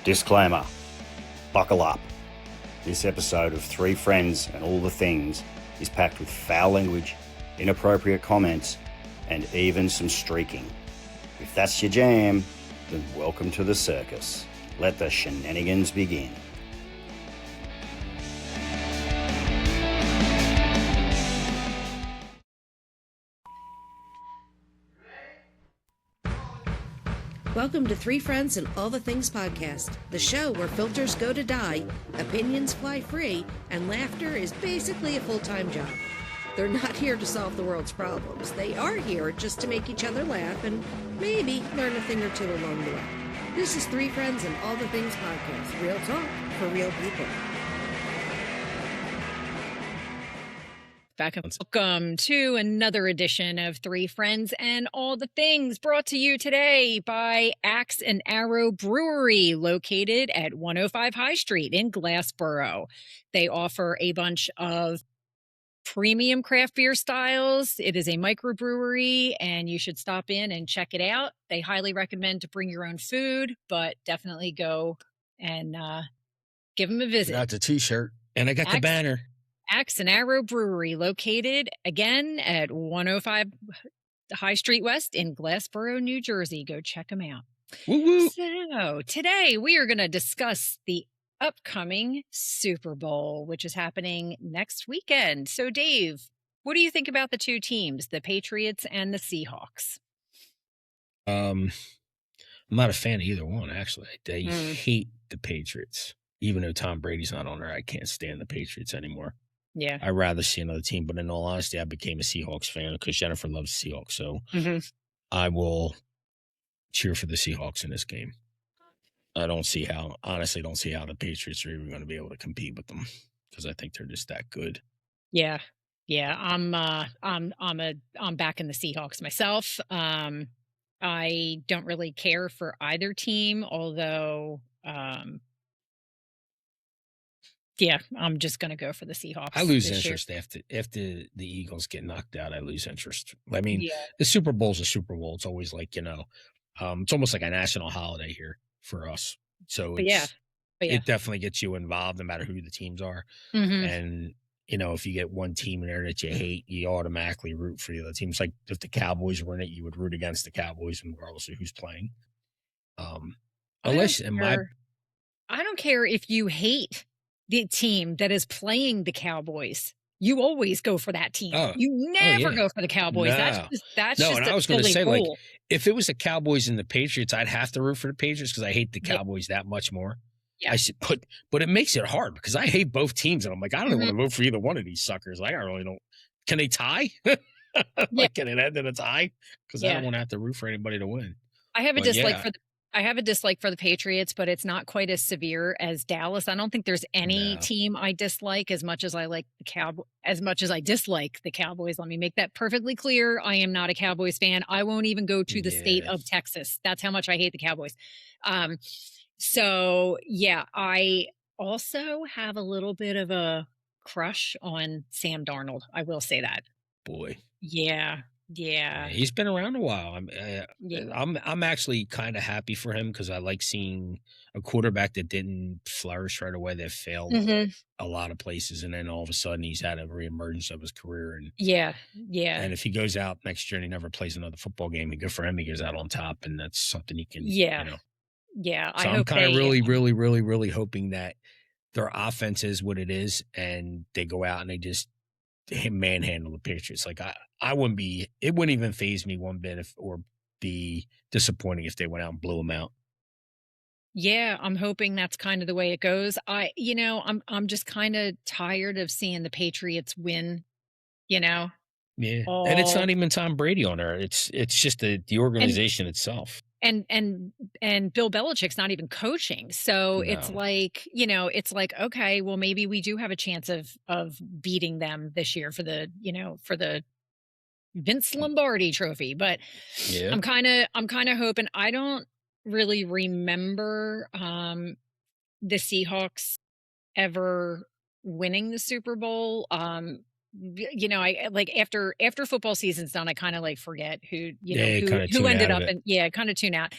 Disclaimer, buckle up. This episode of Three Friends and All the Things is packed with foul language, inappropriate comments, and even some streaking. If that's your jam, then welcome to the circus. Let the shenanigans begin. Welcome to Three Friends and All the Things podcast, the show where filters go to die, opinions fly free, and laughter is basically a full-time job. They're not here to solve the world's problems. They are here just to make each other laugh and maybe learn a thing or two along the way. This is Three Friends and All the Things podcast, real talk for real people. Back up. Welcome to another edition of Three Friends and All the Things, brought to you today by Axe and Arrow Brewery, located at 105 High Street in Glassboro. They offer a bunch of premium craft beer styles. It is a microbrewery, and you should stop in and check it out. They highly recommend to bring your own food, but definitely go and give them a visit. Got the t-shirt, and I got the banner. Axe and Arrow Brewery, located again at 105 High Street West in Glassboro, New Jersey. Go check them out. Woo-woo. So today we are going to discuss the upcoming Super Bowl, which is happening next weekend. So Dave, what do you think about the two teams, the Patriots and the Seahawks? I'm not a fan of either one, actually. I hate the Patriots. Even though Tom Brady's not on there, I can't stand the Patriots anymore. Yeah. I'd rather see another team, but in all honesty, I became a Seahawks fan because Jennifer loves the Seahawks. So I will cheer for the Seahawks in this game. I honestly don't see how the Patriots are even going to be able to compete with them because I think they're just that good. Yeah. Yeah. I'm backing the Seahawks myself. I don't really care for either team, although, yeah, I'm just going to go for the Seahawks. I lose interest after the Eagles get knocked out. I lose interest. I mean, Yeah. the Super Bowl's a Super Bowl. It's always like, it's almost like a national holiday here for us. So it definitely gets you involved no matter who the teams are. And, if you get one team in there that you hate, you automatically root for the other teams. Like if the Cowboys were in it, you would root against the Cowboys regardless of who's playing. I don't care if you hate the team that is playing the Cowboys. You always go for that team. You never go for the Cowboys. No. That's no, just and I was going to say, rule. like, if it was the Cowboys and the Patriots, I'd have to root for the Patriots because I hate the Cowboys that much more. Yeah. I said, but it makes it hard because I hate both teams, and I'm like, I don't want to vote for either one of these suckers. Like, I really don't. Can they tie? Can it end in a tie? Because I don't want to have to root for anybody to win. I have a dislike for the Patriots, but it's not quite as severe as Dallas. I don't think there's any team I dislike as much as I like as much as I dislike the Cowboys. Let me make that perfectly clear. I am not a Cowboys fan. I won't even go to the state of Texas. That's how much I hate the Cowboys. So yeah, I also have a little bit of a crush on Sam Darnold. I will say that. Boy. Yeah. He's been around a while. I'm actually kind of happy for him because I like seeing a quarterback that didn't flourish right away, that failed a lot of places, and then all of a sudden he's had a reemergence of his career. And and if he goes out next year and he never plays another football game, good for him. He goes out on top, and that's something he can. So I'm kind of really hoping that their offense is what it is, and they go out and they just manhandle the Patriots. Like it wouldn't even faze me one bit or be disappointing if they went out and blew them out. Yeah, I'm hoping that's kind of the way it goes. I'm just kind of tired of seeing the Patriots win, Yeah. And it's not even Tom Brady on there. It's just the organization itself. And Bill Belichick's not even coaching. So it's like, okay, well, maybe we do have a chance of beating them this year for the Vince Lombardi trophy. But I'm kind of hoping. I don't really remember the Seahawks ever winning the Super Bowl. I like after football season's done, I kind of like forget who, Yeah, kind of who tune ended out of up it. and kind of tune out.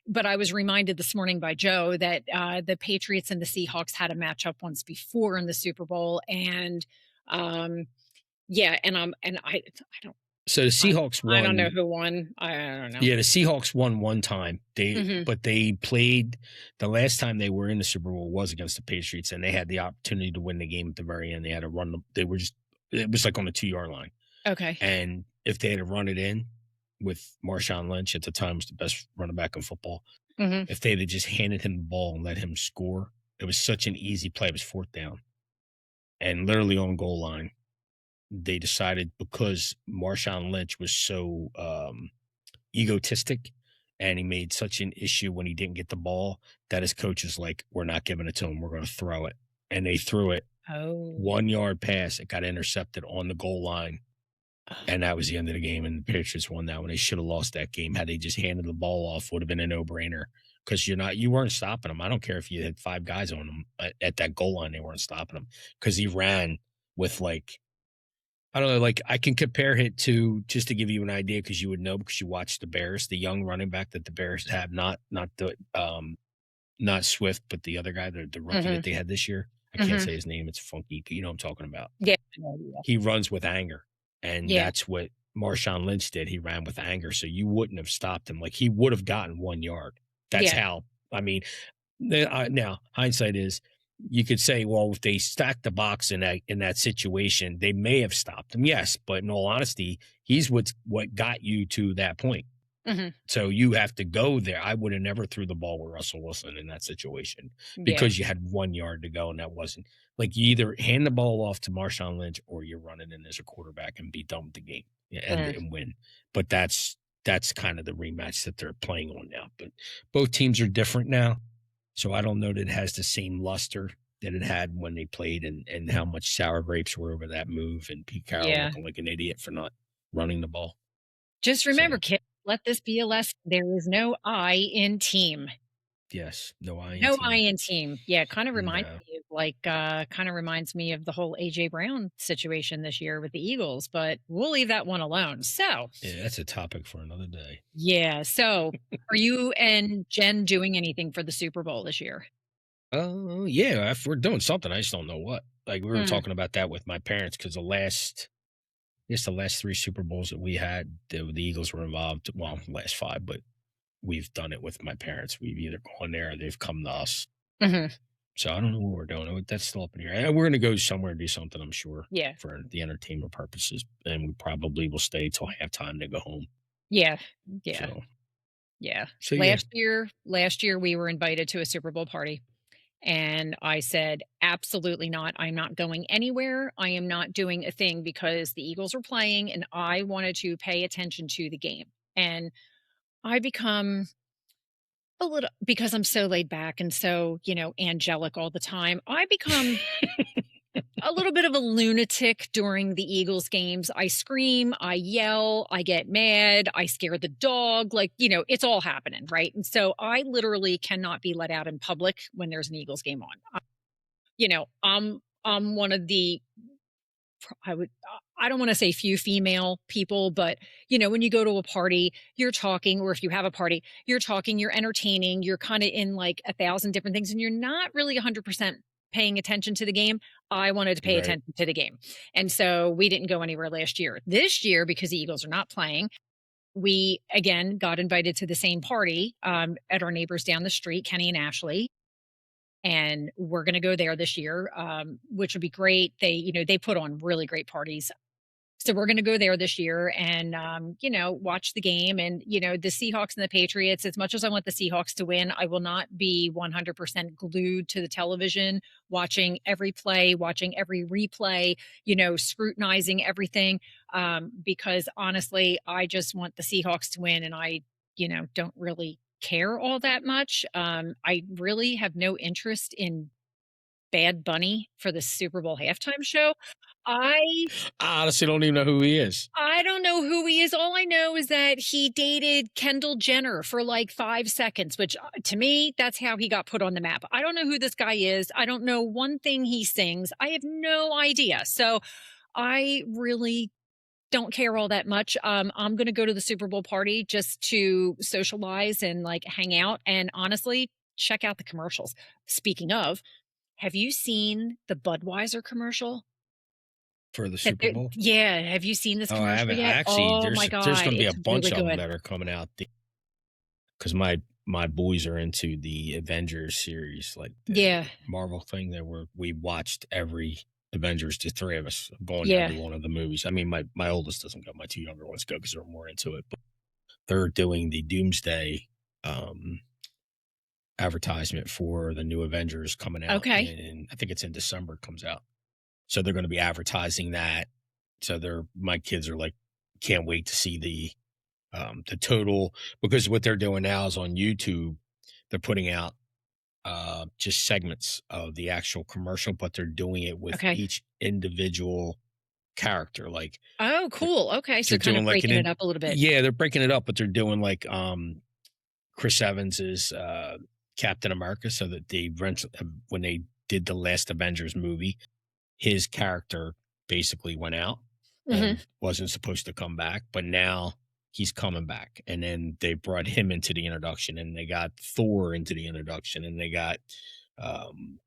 But I was reminded this morning by Joe that the Patriots and the Seahawks had a matchup once before in the Super Bowl, and um, yeah, and I don't So the Seahawks I don't know won. who won. I don't know. Yeah, the Seahawks won one time. Hmm. But they played the last time they were in the Super Bowl was against the Patriots, and they had the opportunity to win the game at the very end. They had to run. They were just. It was like on the 2-yard line, Okay. and if they had to run it in with Marshawn Lynch at the time was the best running back in football. Hmm. If they had just handed him the ball and let him score, it was such an easy play. It was fourth down, and literally on goal line, they decided because Marshawn Lynch was so egotistic and he made such an issue when he didn't get the ball that his coach is like, we're not giving it to him. We're going to throw it. And they threw it Oh. 1 yard pass. It got intercepted on the goal line. And that was the end of the game. And the Patriots won that one. They should have lost that game. Had they just handed the ball off, would have been a no-brainer. Because you weren't stopping them. I don't care if you had 5 guys on them at that goal line, they weren't stopping him. Because he ran with like, I don't know, like I can compare it to, just to give you an idea, because you would know because you watched the Bears, the young running back that the Bears have, not Swift, but the other guy, the rookie that they had this year. I can't say his name. It's funky. You know what I'm talking about. Yeah. He runs with anger. And Yeah. that's what Marshawn Lynch did. He ran with anger. So you wouldn't have stopped him. Like he would have gotten 1 yard. That's how, I mean, now hindsight is, you could say, well, if they stacked the box in that situation, they may have stopped him. Yes, but in all honesty, he's what got you to that point. Mm-hmm. So you have to go there. I would have never threw the ball with Russell Wilson in that situation because you had 1 yard to go, and that wasn't like you either hand the ball off to Marshawn Lynch or you're running in as a quarterback and be done with the game and win. But that's kind of the rematch that they're playing on now. But both teams are different now. So I don't know that it has the same luster that it had when they played and how much sour grapes were over that move and Pete Carroll looking like an idiot for not running the ball. Just remember, kids, let this be a lesson. There is no I in team. Yes, no I in team. Yeah, kind of reminds me of reminds me of the whole AJ Brown situation this year with the Eagles, but we'll leave that one alone. So yeah, that's a topic for another day. Yeah. So are you and Jen doing anything for the Super Bowl this year? Oh, yeah, if we're doing something, I just don't know what. Like we were talking about that with my parents because the last 3 Super Bowls that we had, the Eagles were involved. Well, last 5, but we've done it with my parents. We've either gone there or they've come to us. Mm-hmm. So I don't know what we're doing. That's still up in here. We're going to go somewhere and do something, I'm sure. Yeah. For the entertainment purposes. And we probably will stay till halftime to go home. Yeah. Yeah. So, yeah. So, last year we were invited to a Super Bowl party. And I said, absolutely not. I'm not going anywhere. I am not doing a thing because the Eagles were playing and I wanted to pay attention to the game. And I become a little, because I'm so laid back and so, angelic all the time, I become a little bit of a lunatic during the Eagles games. I scream, I yell, I get mad, I scare the dog. Like, it's all happening, right? And so I literally cannot be let out in public when there's an Eagles game on. I'm one of the, I don't want to say few female people, but when you go to a party, you're talking, or if you have a party, you're talking, you're entertaining, you're kind of in like 1,000 different things and you're not really 100% paying attention to the game. I wanted to pay attention to the game. And so we didn't go anywhere last year. This year, because the Eagles are not playing, we again got invited to the same party at our neighbors down the street, Kenny and Ashley. And we're going to go there this year, which would be great. They put on really great parties. So we're going to go there this year and, watch the game. And, the Seahawks and the Patriots, as much as I want the Seahawks to win, I will not be 100% glued to the television, watching every play, watching every replay, scrutinizing everything. Because honestly, I just want the Seahawks to win. And I, don't really care all that much. I really have no interest in Bad Bunny for the Super Bowl halftime show. I honestly don't even know who he is. I don't know who he is. All I know is that he dated Kendall Jenner for like 5 seconds, which to me, that's how he got put on the map. I don't know who this guy is. I don't know one thing he sings. I have no idea. So I really don't care all that much. I'm gonna go to the Super Bowl party just to socialize and, like, hang out, and honestly, check out the commercials. Speaking of, have you seen the Budweiser commercial? For the That Super they're Bowl? Yeah, have you seen this Oh, I commercial haven't. yet? Actually, Oh my there's god, gonna be a it's bunch really of them good. that are coming out because my boys are into the Avengers series, like the Yeah, Marvel thing that we watched every Avengers, the three of us going to yeah. every one of the movies. I mean, my oldest doesn't go, my two younger ones go because they're more into it. But they're doing the Doomsday um, advertisement for the new Avengers coming out Okay. in, I think it's in December it comes out. So they're going to be advertising that. So my kids are like, can't wait to see the total, because what they're doing now is on YouTube, they're putting out just segments of the actual commercial, but they're doing it with Okay. each individual character. Like Oh, they're, cool, okay, so they're kind doing of like breaking it up a little bit. yeah, they're breaking it up, but they're doing like Chris Evans is Captain America, so that when they did the last Avengers movie, his character basically went out Mhm. and wasn't supposed to come back, but now he's coming back. And then they brought him into the introduction, and they got Thor into the introduction, and they got um,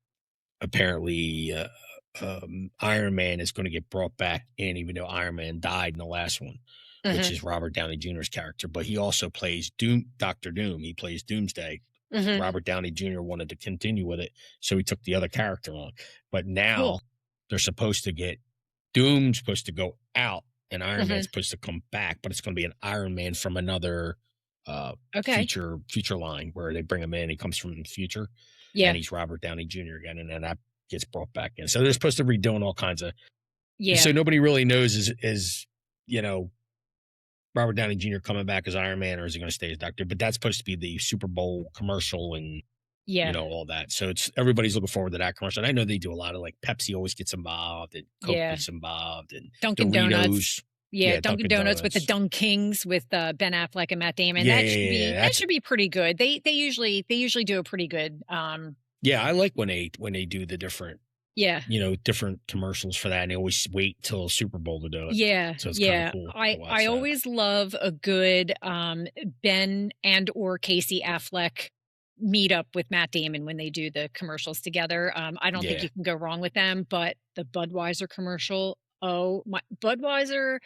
apparently Iron Man is going to get brought back in, even though Iron Man died in the last one, which Mhm. is Robert Downey Jr.'s character. But he also plays Doctor Doom. He plays Doomsday. Mhm. Robert Downey Jr. wanted to continue with it, so he took the other character on. But now Cool. they're supposed to get Doom's supposed to go out and Iron Man's Mhm. supposed to come back, but it's going to be an Iron Man from another Okay. future line where they bring him in. He comes from the future, and Yeah. he's Robert Downey Jr. again, and then that gets brought back in. So they're supposed to be doing all kinds of. Yeah. So nobody really knows is Robert Downey Jr. coming back as Iron Man, or is he going to stay as Doctor? But that's supposed to be the Super Bowl commercial and Yeah. all that. So it's everybody's looking forward to that commercial. And I know they do a lot of, like, Pepsi always gets involved, and Coke Yeah. gets involved, and Dunkin' Donuts. Doritos. Yeah, Yeah, Dunkin' Dunkin' Donuts with the Donuts. Dunk Kings with, Ben Affleck and Matt Damon. Yeah, That yeah, should yeah, be yeah. that should be pretty good. They usually do a pretty good, Yeah, I like when they do the different, yeah. different commercials for that, and they always wait till Super Bowl to do it. Yeah, So it's kind of yeah. cool to watch I that. always love a good, Ben and or Casey Affleck meet up with Matt Damon when they do the commercials together. I don't think Yeah. you can go wrong with them, but the Budweiser commercial, oh my Budweiser,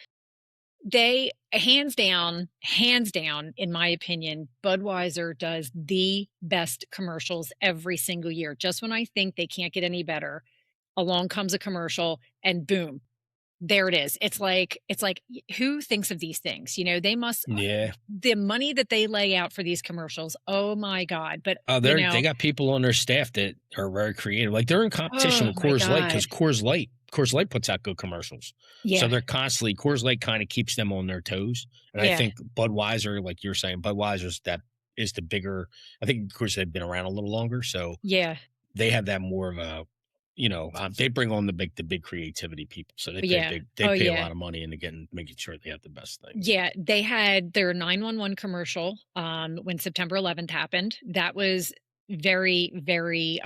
they hands down, in my opinion, Budweiser does the best commercials every single year. Just when I think they can't get any better, along comes a commercial and boom, there it is. It's like who thinks of these things? They must Yeah. the money that they lay out for these commercials. Oh my god. But Oh, they got people on their staff that are very creative. Like, they're in competition oh with my Coors Light, because god. Coors Light puts out good commercials. So Yeah. they're constantly Coors Light kind of keeps them on their toes. And I Yeah. think Budweiser, like you're saying, Budweiser's that is the bigger. I think Coors have been around a little longer, so Yeah. they have that more of a, they bring on the big creativity people. So Yeah. they Oh pay a yeah. lot of money into making sure they have the best things. Yeah, they had their 911 commercial when September 11th happened. That was very, very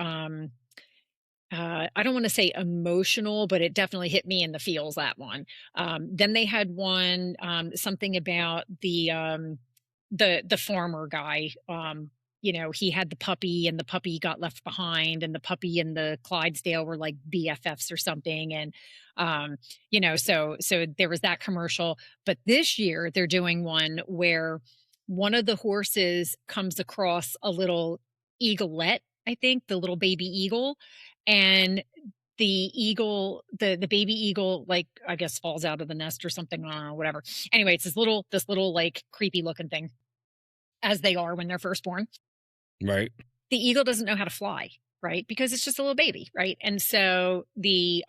I don't want to say emotional, but it definitely hit me in the feels, that one. Then they had one something about the farmer guy. He had the puppy and the puppy got left behind, and the puppy and the Clydesdale were like BFFs or something. And so there was that commercial. But this year they're doing one where one of the horses comes across a little eaglet, I think, the little baby eagle, and the the baby eagle, like, I guess, falls out of the nest or something, I don't know, whatever. Anyway, it's this little like creepy looking thing, as they are when they're first born. Right. The eagle doesn't know how to fly, right? Because it's just a little baby, right? And so the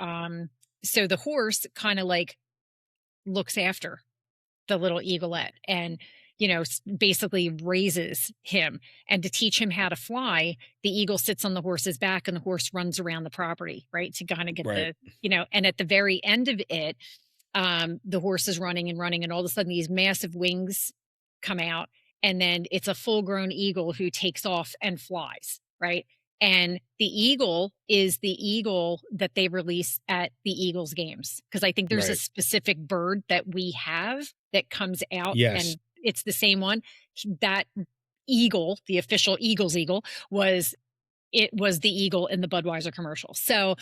horse kind of like looks after the little eaglet, and basically raises him. And to teach him how to fly, the eagle sits on the horse's back and the horse runs around the property, right, to kind of get Right. and at the very end of it, the horse is running and running, and all of a sudden these massive wings come out, and then it's a full grown eagle who takes off and flies, right? And the eagle is the eagle that they release at the Eagles games. Because I think there's a Right. specific bird that we have that comes out, Yes. and it's the same one. That eagle, the official Eagles eagle, was the eagle in the Budweiser commercial. So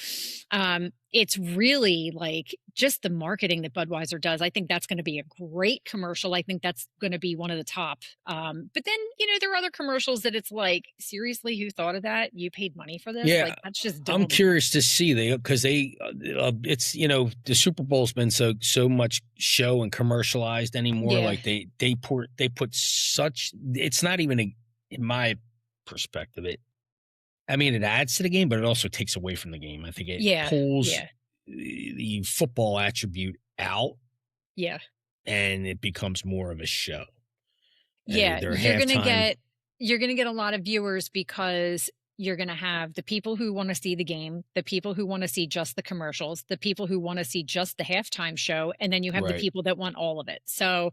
it's really like just the marketing that Budweiser does. I think that's going to be a great commercial. I think that's going to be one of the top. But then, there are other commercials that it's like, seriously, who thought of that? You paid money for this? Yeah, Like, that's just dumb. I'm curious to see because it's the Super Bowl's been so much show and commercialized anymore. Yeah. Like they put such, it's not even in my perspective, it adds to the game, but it also takes away from the game. I think it pulls the football attribute out. Yeah. And it becomes more of a show. Yeah. You're going to get a lot of viewers because you're going to have the people who want to see the game, the people who want to see just the commercials, the people who want to see just the halftime show, and then you have the people that want all of it. So,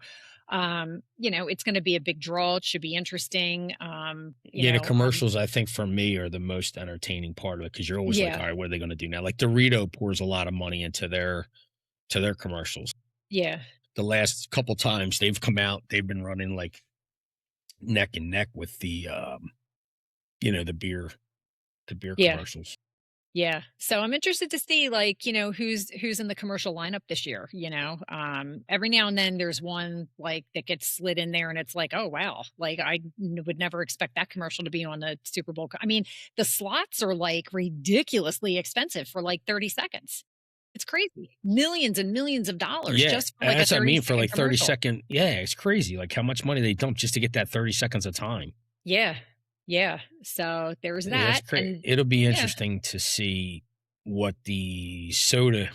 it's going to be a big draw. It should be interesting. The commercials, I think, for me, are the most entertaining part of it because you're always like, all right, what are they going to do now? Like Dorito pours a lot of money into their commercials. Yeah. The last couple times they've come out, they've been running like neck and neck with the the beer commercials. Yeah. So I'm interested to see who's in the commercial lineup this year, every now and then there's one like that gets slid in there and it's like, oh, wow. Like I would never expect that commercial to be on the Super Bowl. I mean, the slots are like ridiculously expensive for like 30 seconds. It's crazy. Millions and millions of dollars just for like that's a 30 what I mean for like 30 commercial. second. Yeah, it's crazy. Like how much money they dump just to get that 30 seconds of time. Yeah. Yeah. So there's that. And it'll be interesting to see what the soda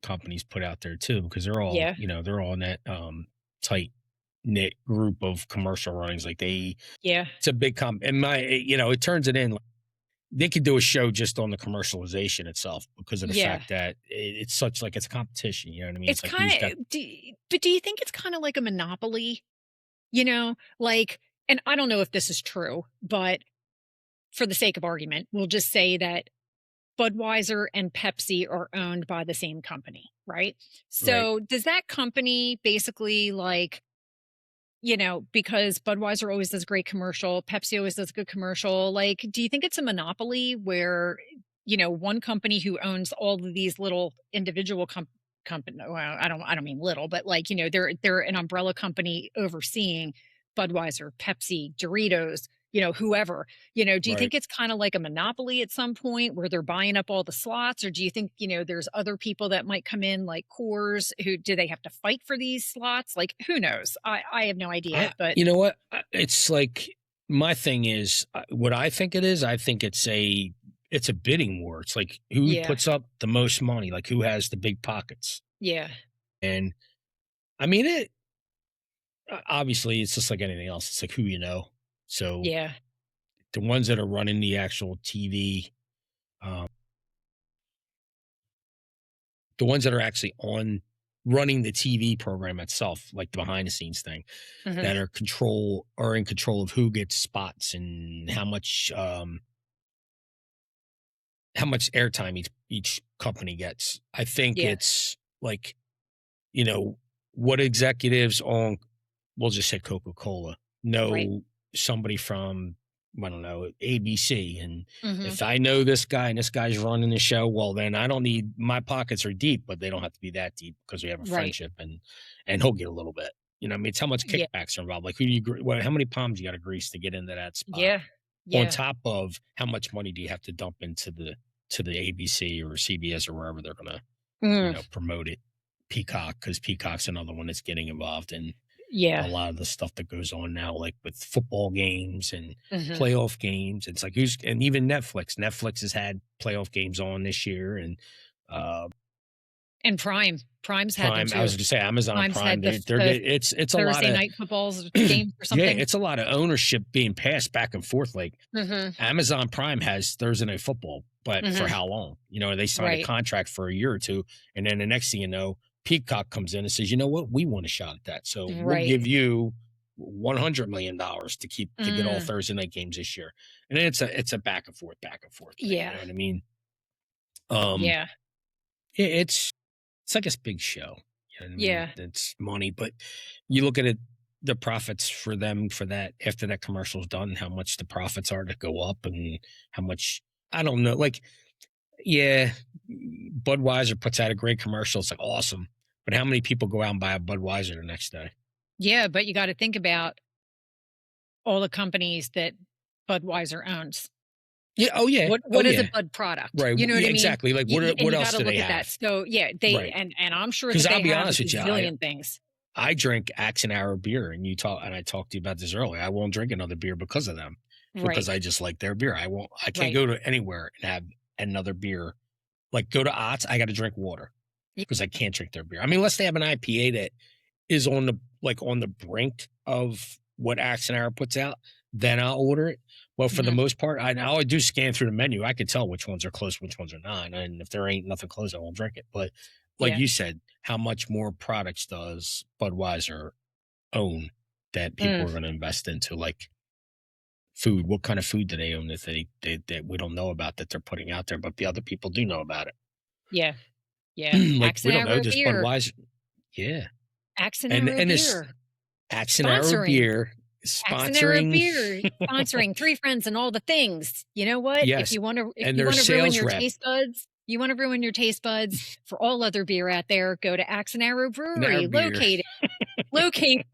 companies put out there too, because they're all, they're all in that tight knit group of commercial runnings. Like it's a big and it turns it in. They could do a show just on the commercialization itself because of the fact that it's such like it's a competition. You know what I mean? It's kind of, but do you think it's kind of like a monopoly? And I don't know if this is true, but for the sake of argument, we'll just say that Budweiser and Pepsi are owned by the same company, right? So does that company basically because Budweiser always does a great commercial, Pepsi always does a good commercial, do you think it's a monopoly where, one company who owns all of these little individual company, well, I don't mean little, but they're an umbrella company overseeing Budweiser, Pepsi, Doritos, whoever, do you think it's kind of like a monopoly at some point where they're buying up all the slots? Or do you think, there's other people that might come in like Coors do they have to fight for these slots? Like, who knows? I have no idea, but you know what? It's like, my thing is what I think it is. I think it's a bidding war. It's like who puts up the most money, like who has the big pockets. Yeah. And I mean, obviously it's just like anything else. It's like who you know. So the ones that are running the actual TV, the ones that are actually running the TV program itself, like the behind the scenes thing, that are in control of who gets spots and how much airtime each company gets. I think it's like, what executives on, we'll just say Coca-Cola, know somebody from, I don't know, ABC. And if I know this guy and this guy's running the show, well, then I don't need, my pockets are deep, but they don't have to be that deep because we have a friendship and he'll get a little bit. I mean, it's how much kickbacks are involved. Like how many palms you got to grease to get into that spot? Yeah. On top of how much money do you have to dump into the ABC or CBS or wherever they're going to, promote it. Peacock, because Peacock's another one that's getting involved in a lot of the stuff that goes on now, like with football games and playoff games. It's like and even Netflix has had playoff games on this year, and Prime's had them too. I was going to say Amazon Prime. It's a lot of Thursday night footballs games or something. Yeah, it's a lot of ownership being passed back and forth. Like Amazon Prime has Thursday night football, but for how long? They signed a contract for a year or two, and then the next thing you know, Peacock comes in and says, you know what, we want a shot at that. So we'll give you $100 million to get all Thursday night games this year. And then it's a back and forth thing. Yeah. You know what I mean? Yeah. It's like a big show. You know what I mean? Yeah. It's money, but you look at it, the profits for them for that after that commercial's done, how much the profits are to go up and how much, I don't know. Like, yeah, Budweiser puts out a great commercial. It's like awesome. But how many people go out and buy a Budweiser the next day? Yeah, but you got to think about all the companies that Budweiser owns. Yeah. Oh yeah. What is a Bud product? Right. You know what I mean? Exactly. Like what else do they have? That. So yeah, they right. and I'm sure that I'll be have honest a with you, zillion things. I drink Axe and Arrow beer, and I talked to you about this earlier. I won't drink another beer because of them, because I just like their beer. I can't go to anywhere and have another beer. Like go to Ott's, I got to drink water because I can't drink their beer. I mean, unless they have an IPA that is on the brink of what Axe and Arrow puts out, then I'll order it. Well, for the most part, I do scan through the menu. I can tell which ones are close, which ones are not. And if there ain't nothing close, I won't drink it. But like you said, how much more products does Budweiser own that people are going to invest into? Like food. What kind of food do they own that we don't know about that they're putting out there, but the other people do know about it? Yeah. Yeah. Like we don't know this Budweiser. Yeah. Axe and Arrow beer. Axe and Arrow beer. Sponsoring Three Friends and all the things. You know what? Yes. If you want to ruin your taste buds, you want to ruin your taste buds for all other beer out there, go to Axe and Arrow Brewery, located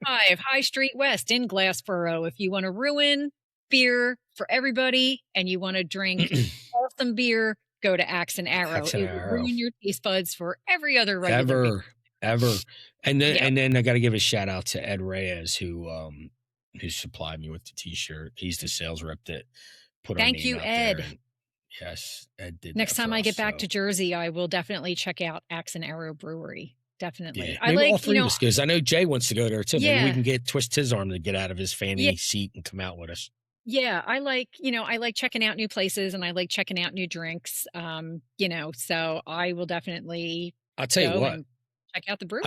5 High Street West in Glassboro. If you want to ruin beer for everybody and you want to drink awesome beer, go to Axe and Arrow. It will ruin your taste buds for every other regular beer. Ever. And then I got to give a shout out to Ed Reyes who supplied me with the t-shirt. He's the sales rep that put Thank you, Ed. Yes, Ed did. Next time I get back to Jersey, I will definitely check out Axe and Arrow Brewery. Definitely. Yeah. Maybe all three of us, because I know Jay wants to go there too. Maybe we can twist his arm to get out of his fanny seat and come out with us. Yeah, I like checking out new places and I like checking out new drinks. So I will definitely I'll tell you what. Check out the brewery.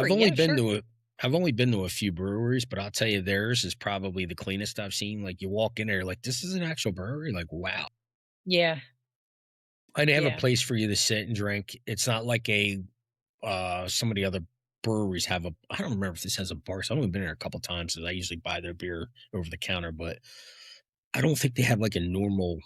I've only been to a few breweries, but I'll tell you theirs is probably the cleanest I've seen. Like you walk in there, you're like, this is an actual brewery. Like, wow. Yeah. And they have a place for you to sit and drink. It's not like some of the other breweries have I don't remember if this has a bar. So I've only been there a couple of times, because I usually buy their beer over the counter, but I don't think they have like a normal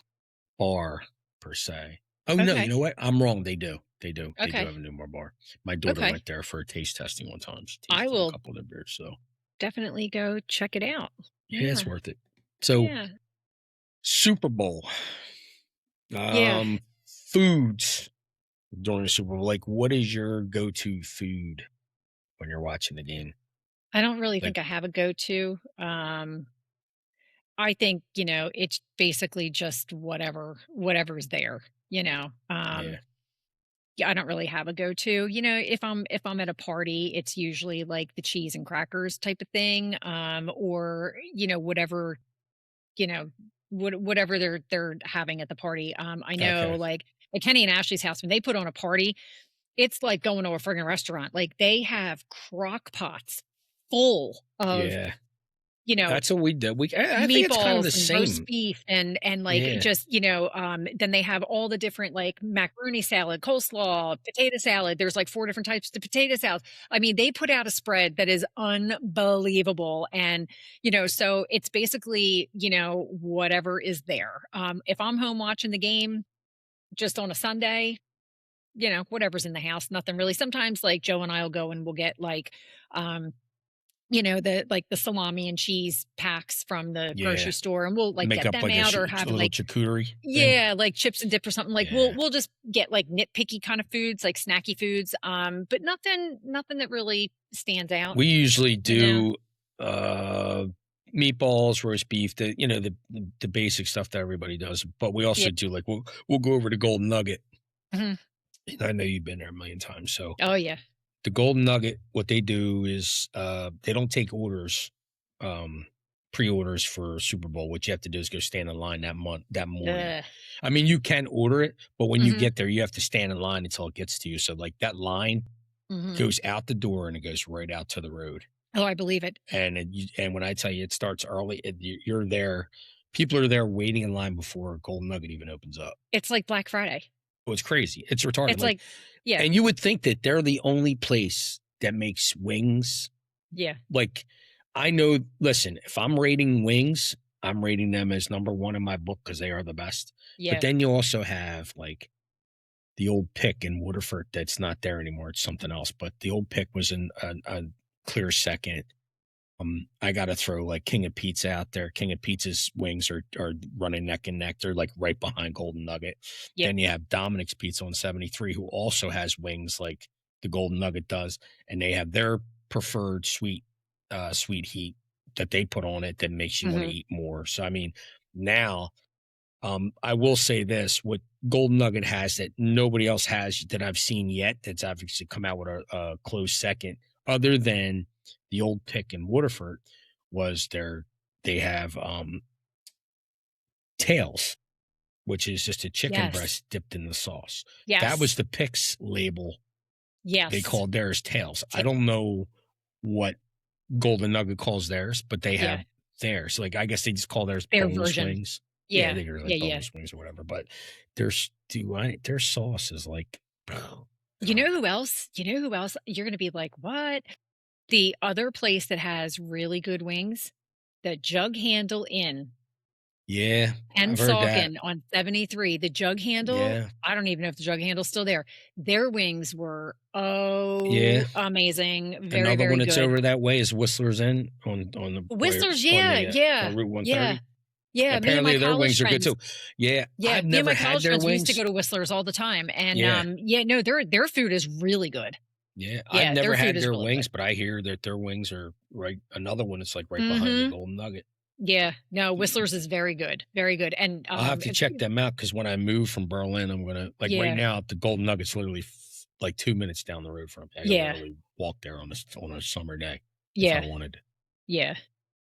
bar per se. Oh no, you know what? I'm wrong. They do. They do have a normal bar. My daughter went there for a taste testing one time. I will a couple of their beers, so definitely go check it out. Yeah, it's worth it. So Super Bowl. Foods during the Super Bowl. Like, what is your go-to food when you're watching the game? I don't really think I have a go-to. I think, it's basically just whatever's there, I don't really have a go-to. If I'm at a party, it's usually like the cheese and crackers type of thing. Or, whatever, whatever they're having at the party. I know like at Kenny and Ashley's house, when they put on a party, it's like going to a friggin' restaurant. Like they have crock pots full of that's what we do. I think it's kind of the same. Roast beef and just then they have all the different like macaroni salad, coleslaw, potato salad. There's like 4 different types of potato salads. I mean, they put out a spread that is unbelievable, and so it's basically whatever is there. If I'm home watching the game, just on a Sunday, whatever's in the house, nothing really. Sometimes like Joe and I'll go and we'll get like the salami and cheese packs from the grocery store, and we'll like make get them like out or have like charcuterie. Like chips and dip or something. Like we'll just get like nitpicky kind of foods, like snacky foods. But nothing that really stands out. We usually do meatballs, roast beef, the basic stuff that everybody does. But we also do like we'll go over to Golden Nugget. Mm-hmm. I know you've been there a million times, so the Golden Nugget, what they do is they don't take orders, pre-orders for Super Bowl. What you have to do is go stand in line that morning. I mean, you can order it, but when you get there, you have to stand in line until it gets to you. So like that line goes out the door and it goes right out to the road. Oh, I believe it. And when I tell you it starts early, you're there. People are there waiting in line before Golden Nugget even opens up. It's like Black Friday. Oh, it's crazy. It's retarded. It's like, yeah. And you would think that they're the only place that makes wings. Yeah. Like, I know, listen, if I'm rating wings, I'm rating them as number one in my book because they are the best. Yeah. But then you also have like the Old Pick in Waterford that's not there anymore. It's something else. But the Old Pick was in a clear second. I got to throw like King of Pizza out there. King of Pizza's wings are running neck and neck. They're like right behind Golden Nugget. Yep. Then you have Dominic's Pizza on 73, who also has wings like the Golden Nugget does, and they have their preferred sweet heat that they put on it that makes you want to eat more. So I mean, now I will say this: what Golden Nugget has that nobody else has that I've seen yet, that's obviously come out with a close second, other than the Old Pick in Waterford, was they have tails, which is just a chicken breast dipped in the sauce. Yes. That was the Pick's label. Yes. They called theirs tails. I don't know what Golden Nugget calls theirs, but they have theirs. Like, I guess they just call theirs their boneless version. wings. Yeah. They are like boneless wings or whatever. But their sauce is like, you know who else? You're going to be like, what? The other place that has really good wings, the Jug Handle Inn. Yeah. And Saucon on 73. The Jug Handle. Yeah. I don't even know if the Jug Handle's still there. Their wings were amazing. Very, another very one good. That's over that way is Whistler's Inn on the Whistler's, on Route 130. Yeah, apparently their wings are good too. Yeah, I've never had their wings. We used to go to Whistler's all the time, and their food is really good. Yeah, I've never had their wings, but I hear that their wings are right. Another one that's like right behind the Golden Nugget. Yeah, no, Whistler's is very good, and I'll have to check them out because when I move from Berlin, I'm gonna right now the Golden Nugget's literally like 2 minutes down the road from me. I can literally walk there on a summer day. If I wanted. Yeah.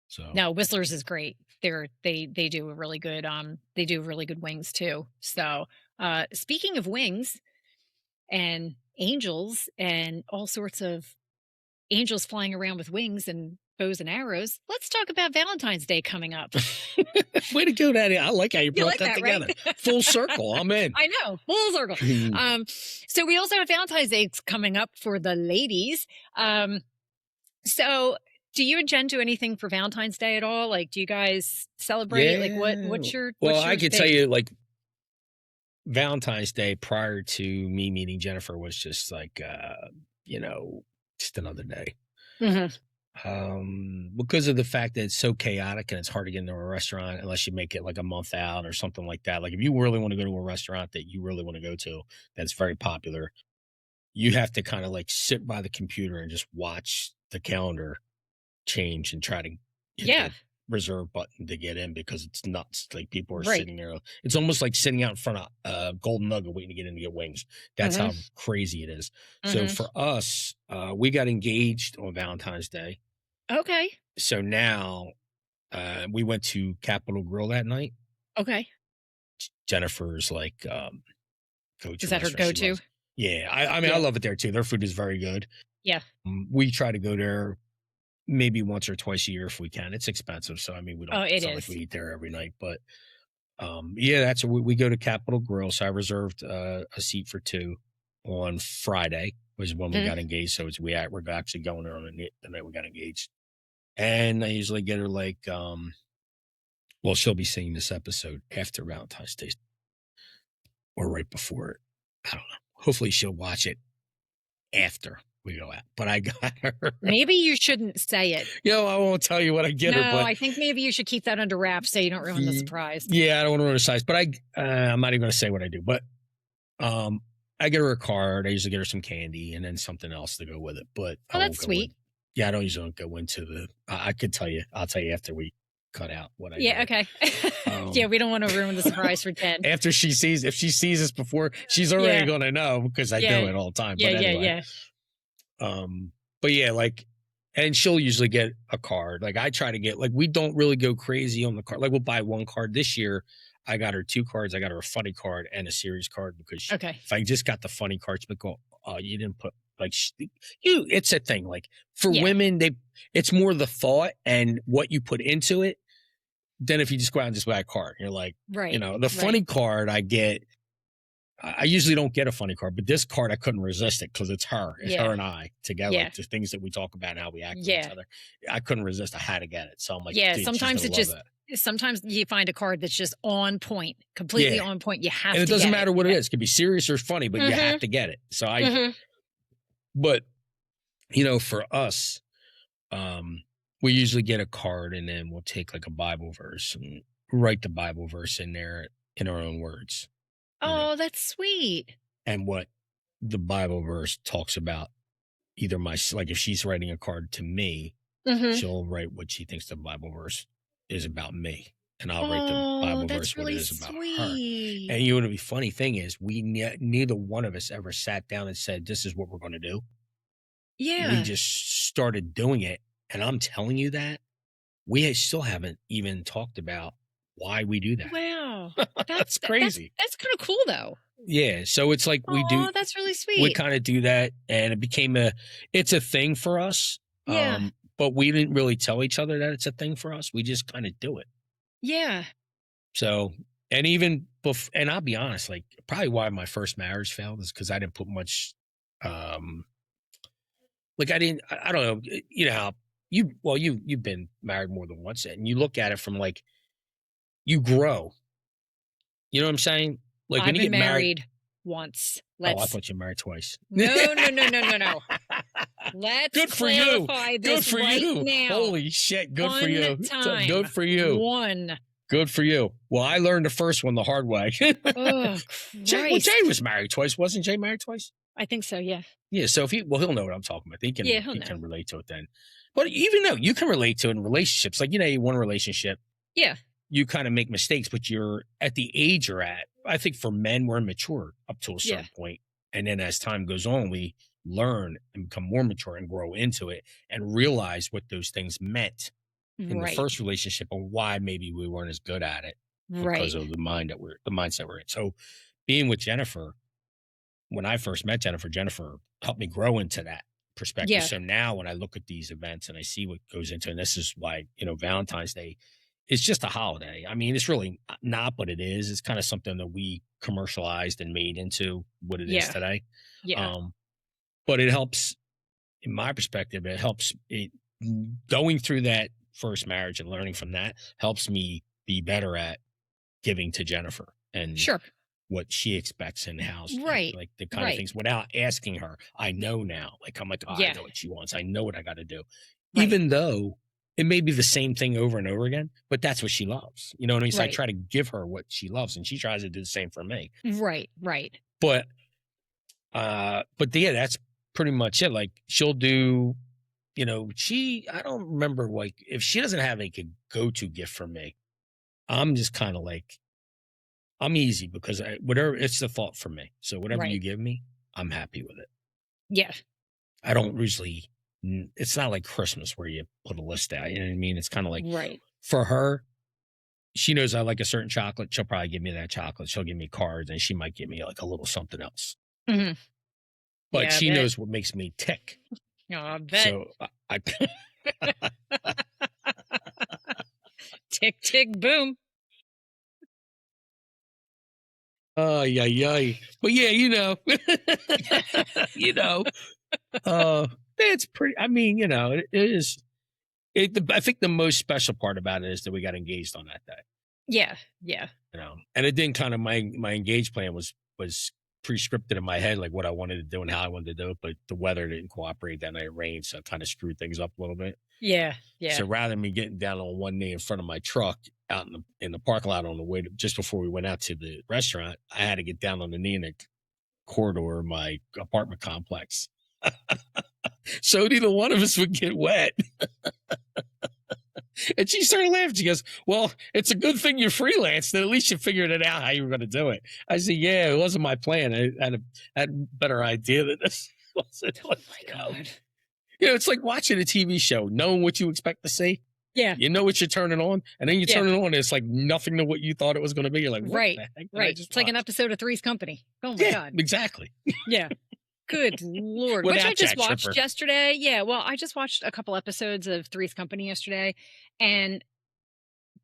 So no, Whistler's is great. They do a really good they do really good wings too. So speaking of wings and angels and all sorts of angels flying around with wings and bows and arrows, let's talk about Valentine's Day coming up. Way to go, Daddy. I like how you brought that together. Right? Full circle. I'm in. I know. Full circle. So we also have Valentine's Day coming up for the ladies. So do you and Jen do anything for Valentine's Day at all? Like, do you guys celebrate? Like, what's your I can tell you, like, Valentine's Day prior to me meeting Jennifer was just like, just another day. Because of the fact that it's so chaotic and it's hard to get into a restaurant unless you make it like a month out or something like that. Like, if you really want to go to a restaurant that you really want to go to that's very popular, you have to kind of like sit by the computer and just watch the calendar change and try to hit the reserve button to get in because it's nuts. Like, people are sitting there. It's almost like sitting out in front of Golden Nugget waiting to get in to get wings. That's how crazy it is. So for us, we got engaged on Valentine's Day. Okay. So now we went to Capitol Grill that night. Okay. Jennifer's like go-to. Is that her go-to? Yeah. I mean, I love it there too. Their food is very good. Yeah. We try to go there maybe once or twice a year if we can. It's expensive, so I mean, we don't. It's not like we eat there every night, but that's we go to Capitol Grill. So I reserved a seat for two on Friday, was when we got engaged. So we're actually going there on the night we got engaged. And I usually get her like, she'll be seeing this episode after Valentine's Day or right before it. I don't know. Hopefully she'll watch it after we go out, but I got her. Maybe you shouldn't say it. I won't tell you what I get her. No, I think maybe you should keep that under wraps so you don't ruin the surprise. Yeah, I don't want to ruin the surprise, but I'm not even going to say what I do. But I get her a card. I usually get her some candy and then something else to go with it. But that's sweet. I don't usually go into the. I could tell you. I'll tell you after we cut out what I. Yeah. do. Okay. We don't want to ruin the surprise for Jen. After if she sees us before, she's already going to know because I do it all the time. Yeah. But anyway, but and she'll usually get a card. Like, I try to get, like, we don't really go crazy on the card. Like, we'll buy one card. This year I got her 2 cards. I got her a funny card and a series card because if I just got the funny cards, but go, oh, you didn't put like it's a thing. Like for women, it's more the thought and what you put into it than if you just go out and just buy a card. You're like, the funny card I get. I usually don't get a funny card, but this card I couldn't resist it because it's her. It's her and I together. Yeah. Like the things that we talk about and how we act with each other. I couldn't resist. I had to get it. So I'm like, sometimes you find a card that's just on point, completely on point. You have to. And it doesn't matter what it is. It could be serious or funny, but you have to get it. So but for us, we usually get a card and then we'll take like a Bible verse and write the Bible verse in there in our own words. Oh, that's sweet. And what the Bible verse talks about, either like if she's writing a card to me, she'll write what she thinks the Bible verse is about me. And I'll write the Bible verse what it is about her. And you know what the funny thing is, neither one of us ever sat down and said, this is what we're going to do. Yeah. We just started doing it. And I'm telling you that we still haven't even talked about why we do that. Wow. That's crazy. That's kind of cool though. Yeah. So it's like we do. Oh, that's really sweet. We kind of do that. And it became it's a thing for us. Yeah. But we didn't really tell each other that it's a thing for us. We just kind of do it. Yeah. So, and even and I'll be honest, like probably why my first marriage failed is because I didn't put much, I don't know, how you've been married more than once and you look at it from like, you grow. You know what I'm saying? Like I've when you been get married once. I thought you were married twice. No. Let's good for clarify you. this Good for right you. now. Holy shit. Good for you. Time. Good for you. One. Good for you. Well, I learned the first one the hard way. Oh, Jay was married twice. Wasn't Jay married twice? I think so, yeah. Yeah, so he'll know what I'm talking about. He can know. relate to it then. But even though you can relate to it in relationships, like, one relationship. Yeah. You kind of make mistakes, but you're at the age you're at. I think for men, we're immature up to a certain point. And then as time goes on, we learn and become more mature and grow into it and realize what those things meant in the first relationship and why maybe we weren't as good at it because of the mindset we're in. So being with Jennifer, when I first met Jennifer helped me grow into that perspective. Yeah. So now when I look at these events and I see what goes into, and this is why, Valentine's Day, it's just a holiday. I mean, it's really not, but it is. It's kind of something that we commercialized and made into what it is today. Yeah. But it helps, in my perspective, going through that first marriage and learning from that helps me be better at giving to Jennifer and what she expects in the house. Right. Like the kind of things without asking her. I know now. Like, I'm like, I know what she wants. I know what I got to do. Right. Even though it may be the same thing over and over again, but that's what she loves. You know what I mean? So I try to give her what she loves and she tries to do the same for me. Right. But that's pretty much it. Like she'll do, I don't remember, like if she doesn't have a go-to gift for me, I'm just kind of like, I'm easy because whatever, it's the thought for me. So whatever you give me, I'm happy with it. Yeah. I don't usually, it's not like Christmas where you put a list out. You know what I mean? It's kind of like for her, she knows I like a certain chocolate. She'll probably give me that chocolate. She'll give me cards and she might give me like a little something else. Mm-hmm. But she knows what makes me tick. Oh, I bet. So I tick, tick, boom. Oh, yeah. But yeah, it's pretty, I mean, it is, I think the most special part about it is that we got engaged on that day. Yeah. And it didn't kind of, my engaged plan was pre-scripted in my head, like what I wanted to do and how I wanted to do it, but the weather didn't cooperate that night. It rained, so it kind of screwed things up a little bit. Yeah. So rather than me getting down on one knee in front of my truck out in the parking lot on the way just before we went out to the restaurant, I had to get down on the knee in the corridor of my apartment complex. So neither one of us would get wet. And she started laughing. She goes, well, it's a good thing you're freelance. Then at least you figured it out how you were going to do it. I said, yeah, it wasn't my plan. I had a better idea than this. Oh my God. It's like watching a TV show, knowing what you expect to see. Yeah. You know what you're turning on, and then you turn it on, and it's like nothing to what you thought it was going to be. You're like, what the heck did I just It's like an watch? episode of Three's Company. Oh my God. Exactly. Yeah. Good Lord. Which I just watched yesterday. Yeah. Well, I just watched a couple episodes of Three's Company yesterday, and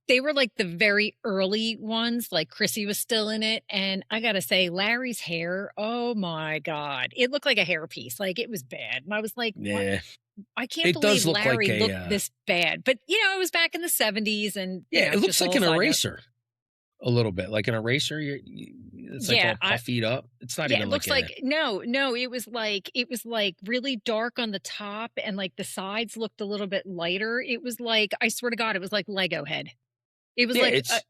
they were like the very early ones. Like Chrissy was still in it. And I got to say, Larry's hair, oh my God. It looked like a hairpiece. Like it was bad. And I was like, what? I can't believe Larry looked this bad. But, it was back in the 70s. And it looks like an eraser. A little bit like an eraser. It's like all puffied up. It's not even. It looks like no. It was like really dark on the top, and like the sides looked a little bit lighter. It was like, I swear to God, it was like Lego head. It was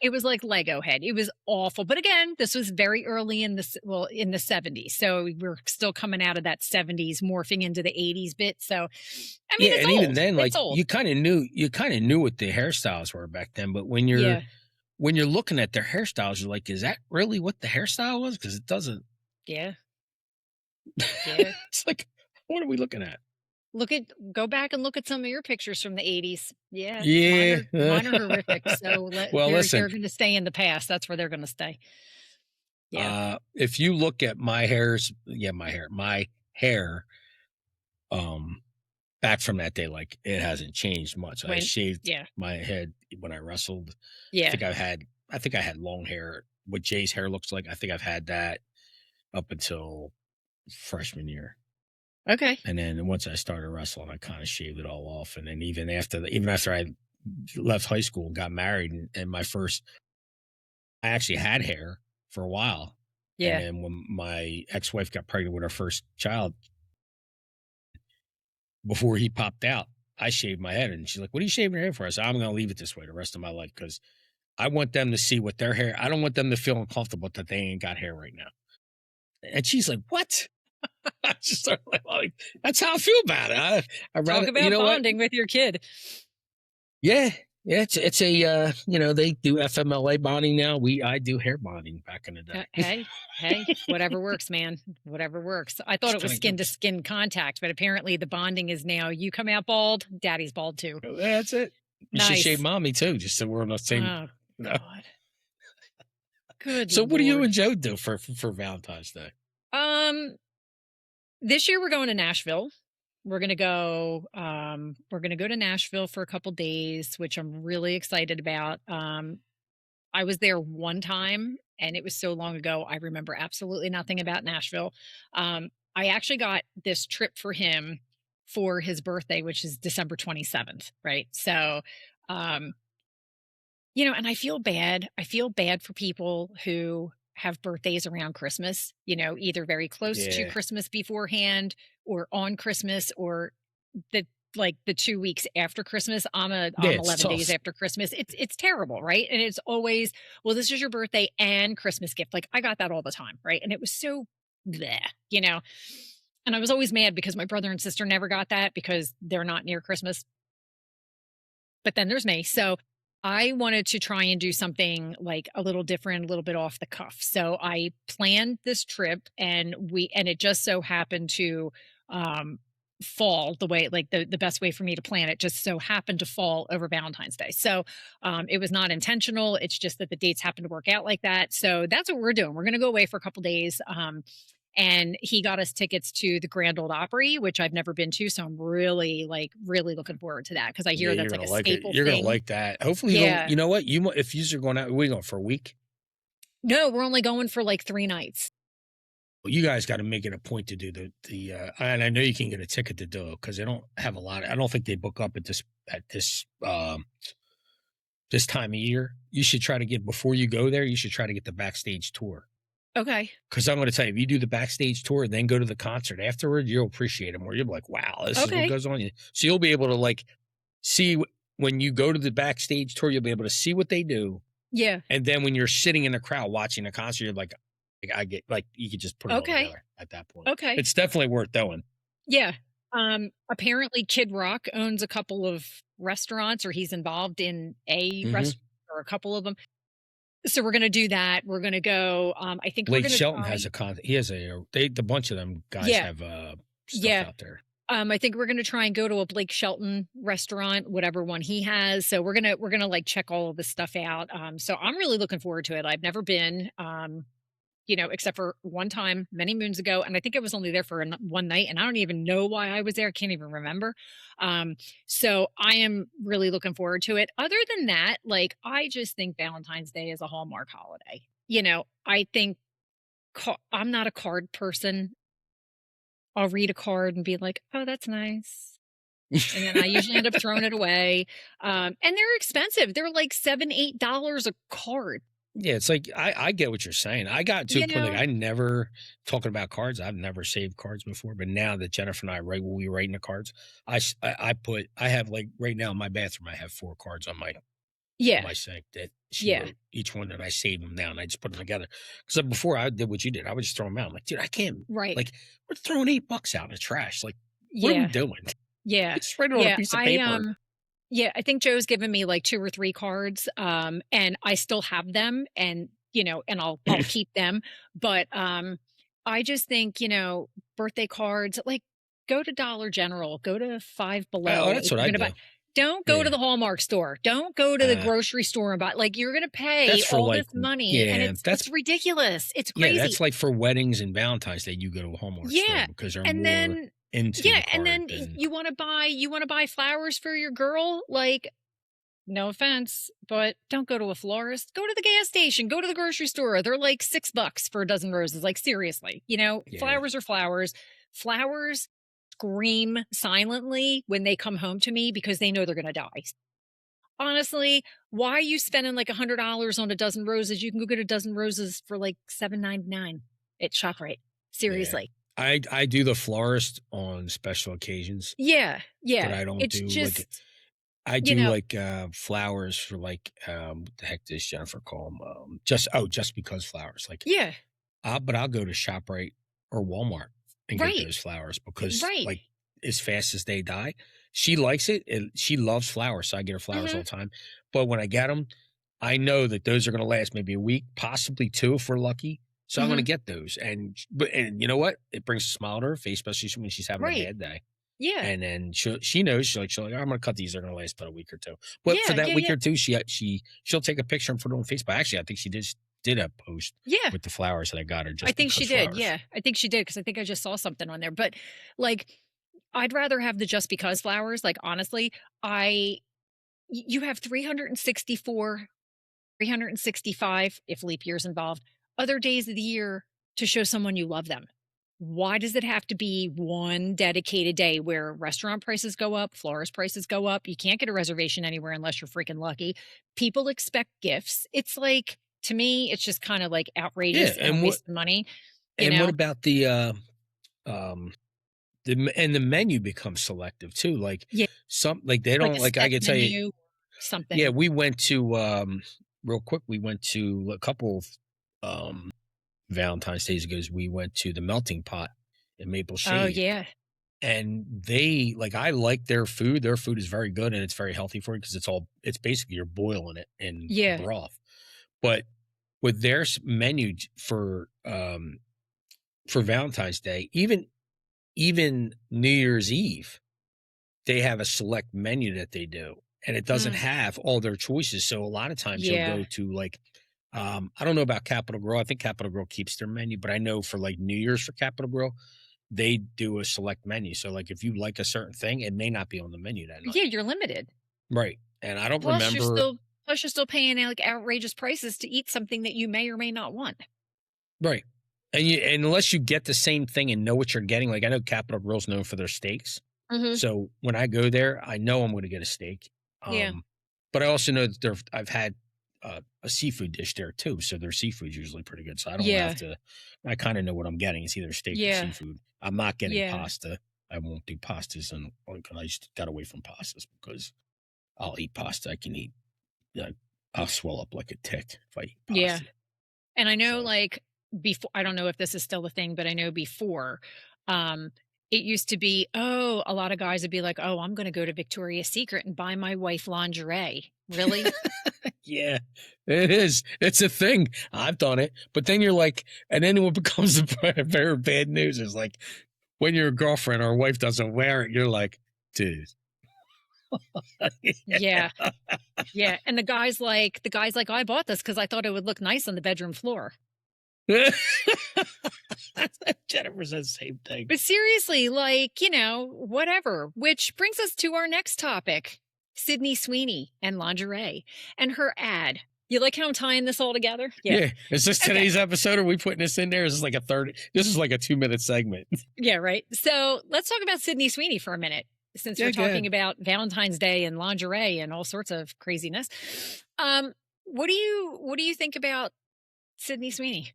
it was like Lego head. It was awful. But again, this was very early in the 70s. So we're still coming out of that 70s, morphing into the 80s bit. So I mean, it's and old. Even then, like you kind of knew what the hairstyles were back then. But when you're looking at their hairstyles, you're like, is that really what the hairstyle was? Because it doesn't. Yeah. It's like, what are we looking at? Go back and look at some of your pictures from the 80s. Yeah. Mine are horrific. So listen, they're going to stay in the past. That's where they're going to stay. Yeah. If you look at my hair, back from that day, like it hasn't changed much. I shaved my head when I wrestled. Yeah. I think I had long hair. What Jay's hair looks like, I think I've had that up until freshman year. Okay. And then once I started wrestling, I kind of shaved it all off. And then even after I left high school and got married, and I actually had hair for a while. Yeah. And then when my ex-wife got pregnant with our first child, before he popped out, I shaved my head. And she's like, what are you shaving your hair for? I said, I'm going to leave it this way the rest of my life because I want them to see what their hair, I don't want them to feel uncomfortable that they ain't got hair right now. And she's like, what? I just started like, that's how I feel about it. I talk about bonding with your kid. Yeah. It's a they do FMLA bonding now. I do hair bonding back in the day. Hey, whatever works, man. Whatever works. I thought it was skin to skin contact, but apparently the bonding is now you come out bald, daddy's bald too. That's it. You should shave mommy too, just so we're on the same. Oh God. Good. So what do you and Joe do for Valentine's Day? This year we're going to Nashville. We're going to go to Nashville for a couple days, which I'm really excited about. I was there one time and it was so long ago. I remember absolutely nothing about Nashville. I actually got this trip for him for his birthday, which is December 27th. Right. So, and I feel bad. I feel bad for people who have birthdays around Christmas, either very close to Christmas beforehand or on Christmas or the 2 weeks after Christmas. I'm 11 days after Christmas. It's terrible. Right. And it's always, well, this is your birthday and Christmas gift. Like I got that all the time. Right. And it was so bleh, and I was always mad because my brother and sister never got that because they're not near Christmas. But then there's me. So I wanted to try and do something like a little different, a little bit off the cuff. So I planned this trip and it just so happened to fall the way, like the best way for me to plan it just so happened to fall over Valentine's Day. So it was not intentional. It's just that the dates happened to work out like that. So that's what we're doing. We're going to go away for a couple days. And he got us tickets to the Grand Old Opry, which I've never been to. So I'm really looking forward to that because I hear that's like a staple thing. You're going to like that. Hopefully, you know what? If you're going out, we're going for a week. No, we're only going for like 3 nights. Well, you guys got to make it a point to do the and I know you can get a ticket to do it because they don't have a lot. I don't think they book up at this time of year. You should try to get, before you go there, you should try to get the backstage tour. Okay. Because I'm going to tell you, if you do the backstage tour and then go to the concert afterward, you'll appreciate it more. You'll be like, wow, this is what goes on. So you'll be able to see when you go to the backstage tour, you'll be able to see what they do. Yeah. And then when you're sitting in the crowd watching the concert, you're like, I get, you could just put it all together at that point. Okay. It's definitely worth doing. Yeah. Apparently Kid Rock owns a couple of restaurants, or he's involved in a restaurant or a couple of them. So we're going to do that. We're going to go. I think Blake Shelton has a con. He has a bunch of them guys have stuff out there. I think we're gonna try and go to a Blake Shelton restaurant, whatever one he has. So we're gonna like check all of this stuff out. So I'm really looking forward to it. I've never been, except for one time many moons ago, and I think I was only there for one night, and I don't even know why I was there. I can't even remember. So I am really looking forward to it. Other than that, like I just think Valentine's Day is a Hallmark holiday. I think I'm not a card person. I'll read a card and be like, "Oh, that's nice." And then I usually end up throwing it away. And they're expensive. They're like $7, $8 a card. Yeah, it's like I get what you're saying. I got to a point like I never talking about cards. I've never saved cards before, but now that Jennifer and I write when we write in the cards, I have like right now in my bathroom I have 4 cards on my sink that she wrote each one, and I saved them down. I just put them together because before I did what you did, I would just throw them out. I'm like, dude, I can't. Right. Like we're throwing $8 out in the trash. Like what are we doing? Yeah. Just write it on a piece of paper. I think Joe's given me like 2 or 3 cards, and I still have them, and and I'll keep them. But I just think birthday cards, like go to Dollar General, go to Five Below. Oh, that's what I do. Don't go to the Hallmark store. Don't go to the grocery store and buy. Like you're going to pay all this money, and it's ridiculous. It's crazy. Yeah, that's like for weddings and Valentine's Day, you go to a Hallmark store because they're more into and then you want to buy flowers for your girl. Like, no offense, but don't go to a florist. Go to the gas station. Go to the grocery store. They're like $6 for a dozen roses. Like seriously, flowers are flowers. Flowers scream silently when they come home to me because they know they're going to die. Honestly, why are you spending like $100 on a dozen roses? You can go get a dozen roses for like $7.99 at ShopRite. Seriously. Yeah. I do the florist on special occasions. Yeah. But I don't do just, like I do like flowers for like what the heck does Jennifer call them? Just because flowers. Like but I'll go to ShopRite or Walmart and get those flowers because like as fast as they die. She likes it and she loves flowers, so I get her flowers all the time. But when I get them, I know that those are going to last maybe a week, possibly 2 if we're lucky. So I'm going to get those. And you know what? It brings a smile to her face, especially when she's having a bad day. Yeah. And then she knows, she's like, I'm going to cut these. They're going to last about a week or 2. But for that week or 2, she'll take a picture and put it on Facebook. Actually, I think she did a post with the flowers that I got her. I think she did. Yeah. I think she did because I think I just saw something on there. But like, I'd rather have the just because flowers. Like, honestly, you have 364, 365, if leap year's involved, other days of the year to show someone you love them. Why does it have to be one dedicated day where restaurant prices go up, florist prices go up? You can't get a reservation anywhere unless you're freaking lucky. People expect gifts. It's like, to me, it's just kind of like outrageous and waste of money. What about the menu becomes selective too? Like some like they don't like I can tell you something. Yeah, we went to real quick. We went to a couple of Valentine's days ago. We went to the Melting Pot in Maple Shade. Oh yeah, and they like I like their food. Their food is very good and it's very healthy for you because it's basically you're boiling it in broth. But with their menu for Valentine's Day, even New Year's Eve, they have a select menu that they do, and it doesn't have all their choices. So a lot of times you'll go to like, I don't know about Capital Grill. I think Capital Grill keeps their menu, but I know for like New Year's for Capital Grill, they do a select menu. So like if you like a certain thing, it may not be on the menu that night. Yeah, you're limited. Right. And I don't remember. Plus you're still paying like outrageous prices to eat something that you may or may not want. Right. And unless you get the same thing and know what you're getting, like I know Capital Grill's known for their steaks. So when I go there, I know I'm going to get a steak. But I also know that I've had a seafood dish there too. So their seafood's usually pretty good. So I don't have to, I kind of know what I'm getting. It's either steak or seafood. I'm not getting pasta. I won't do pastas. And I just got away from pastas because I'll eat pasta. I can eat, I'll swell up like a tick if I eat pasta. Yeah. And I know like, before, I don't know if this is still a thing, but I know before, it used to be, a lot of guys would be like, I'm going to go to Victoria's Secret and buy my wife lingerie. Really? Yeah, it is. It's a thing. I've done it. But then you're like, and then what becomes the very bad news is like, when your girlfriend or wife doesn't wear it, you're like, dude. Yeah. Yeah. And the guy's like, I bought this because I thought it would look nice on the bedroom floor. Jennifer says the same thing. But seriously, like, whatever. Which brings us to our next topic, Sydney Sweeney and lingerie and her ad. You like how I'm tying this all together? Yeah. Is this today's episode? Are we putting this in there? Is this like this is like a 2-minute segment. Yeah, right. So let's talk about Sydney Sweeney for a minute, since we're talking about Valentine's Day and lingerie and all sorts of craziness. What do you think about Sydney Sweeney?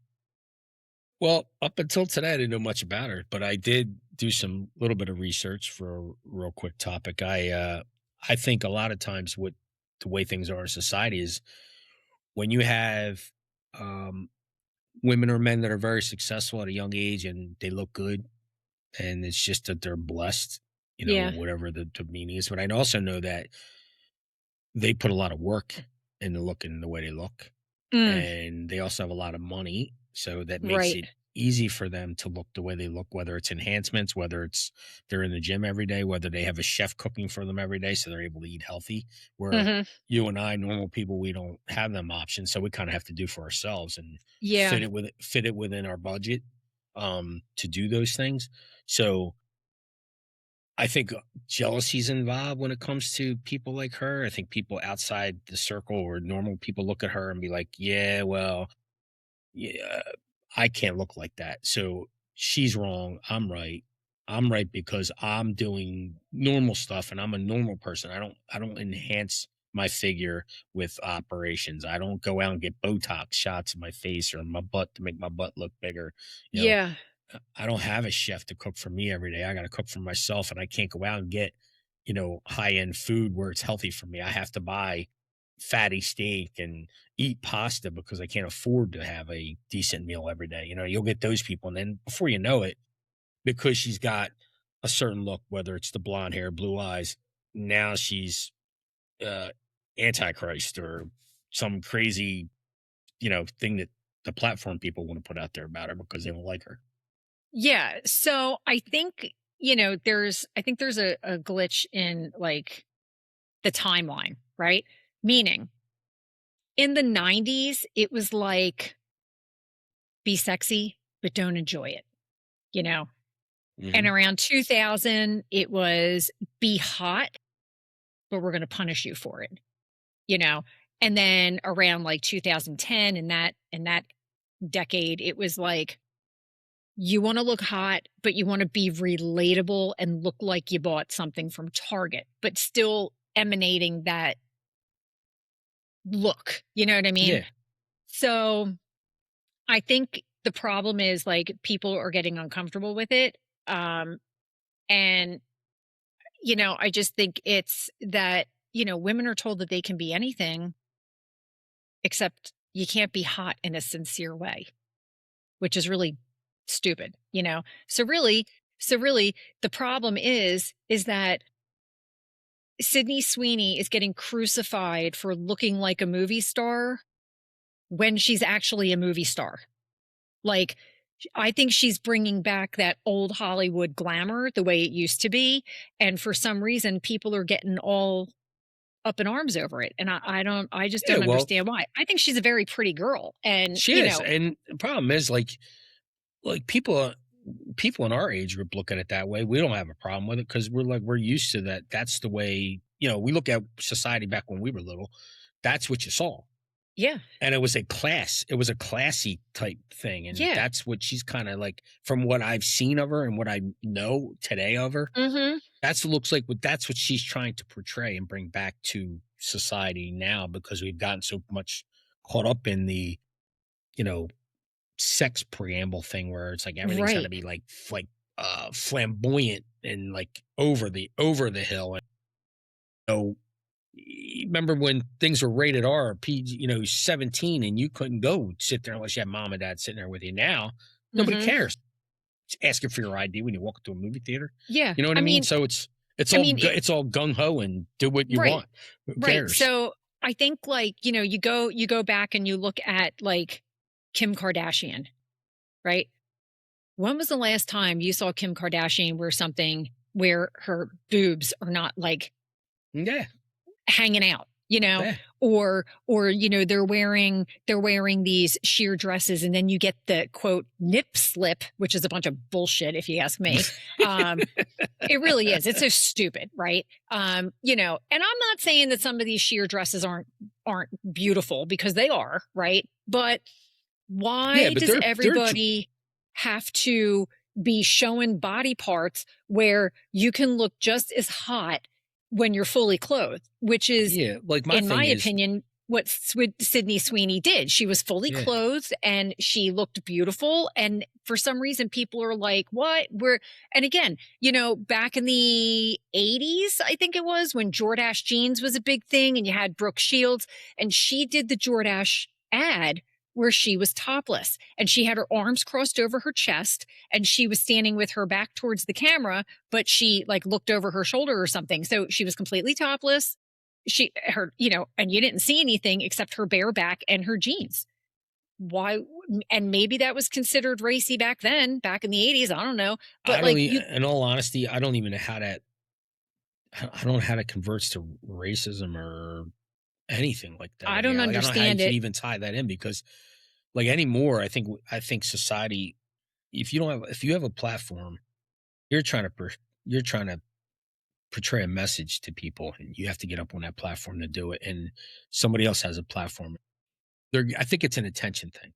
Well, up until today, I didn't know much about her, but I did do some little bit of research for a real quick topic. I think a lot of times what the way things are in society is when you have women or men that are very successful at a young age and they look good, and it's just that they're blessed, whatever the meaning is. But I also know that they put a lot of work into looking the way they look, and they also have a lot of money. So that makes it easy for them to look the way they look, whether it's enhancements, whether it's they're in the gym every day, whether they have a chef cooking for them every day so they're able to eat healthy. Where you and I, normal people, we don't have them options. So we kind of have to do for ourselves and fit it within our budget to do those things. So I think jealousy's involved when it comes to people like her. I think people outside the circle or normal people look at her and be like, yeah, well, yeah, I can't look like that. So she's wrong. I'm right. I'm right because I'm doing normal stuff and I'm a normal person. I don't enhance my figure with operations. I don't go out and get Botox shots in my face or my butt to make my butt look bigger. I don't have a chef to cook for me every day. I got to cook for myself, and I can't go out and get, high-end food where it's healthy for me. I have to buy fatty steak and eat pasta because I can't afford to have a decent meal every day. You'll get those people. And then before you know it, because she's got a certain look, whether it's the blonde hair, blue eyes, now she's Antichrist or some crazy, thing that the platform people want to put out there about her because they don't like her. Yeah. So I think, there's a glitch in like the timeline, right? Meaning in the 90s, it was like, be sexy, but don't enjoy it, And around 2000, it was be hot, but we're going to punish you for it, And then around like 2010 in that decade, it was like, you want to look hot, but you want to be relatable and look like you bought something from Target, but still emanating that look, you know what I mean? Yeah. So I think the problem is like people are getting uncomfortable with it. And, I just think it's that, women are told that they can be anything except you can't be hot in a sincere way, which is really stupid, So really the problem is that Sydney Sweeney is getting crucified for looking like a movie star when she's actually a movie star. Like, I think she's bringing back that old Hollywood glamour the way it used to be. And for some reason, people are getting all up in arms over it. And I just don't understand why. I think she's a very pretty girl. And she is. And the problem is like people in our age group look at it that way. We don't have a problem with it because we're used to that. That's the way, we look at society back when we were little. That's what you saw. Yeah. And it was a classy type thing. And that's what she's kind of like, from what I've seen of her and what I know today of her, that's what she's trying to portray and bring back to society now, because we've gotten so much caught up in the, sex preamble thing where it's like everything's got to be like flamboyant and like over the hill. And remember when things were rated R, 17, and you couldn't go sit there unless you had mom and dad sitting there with you. Now nobody cares. Just asking for your ID when you walk into a movie theater. Yeah, you know what I mean. So it's all gung ho and do what you want. Who cares? So I think like you go back and you look at like Kim Kardashian, right? When was the last time you saw Kim Kardashian wear something where her boobs are not like Yeah. hanging out, you know, Yeah. or you know, they're wearing these sheer dresses, and then you get the quote nip slip, which is a bunch of bullshit if you ask me. It really is. It's so stupid, right? You know, and I'm not saying that some of these sheer dresses aren't beautiful, because they are, right? But why but does they're everybody have to be showing body parts where you can look just as hot when you're fully clothed, which is, like in my opinion, what Sydney Sweeney did. She was fully clothed and she looked beautiful. And for some reason, people are like, what? And again, you know, back in the 80s, I think it was, when Jordache jeans was a big thing, and you had Brooke Shields, and she did the Jordache ad where she was topless and she had her arms crossed over her chest, and she was standing with her back towards the camera, but she like looked over her shoulder or something. So she was completely topless. You know, and you didn't see anything except her bare back and her jeans. Why? And maybe that was considered racy back then, back in the 80s. I don't know. But in all honesty, I don't even know how that, I don't know how that converts to racism or anything like that. I don't understand I don't know how you it. can even tie that in, because like anymore, I think society, if you have a platform, you're trying to portray a message to people, and you have to get up on that platform to do it. And somebody else has a platform. I think it's an attention thing.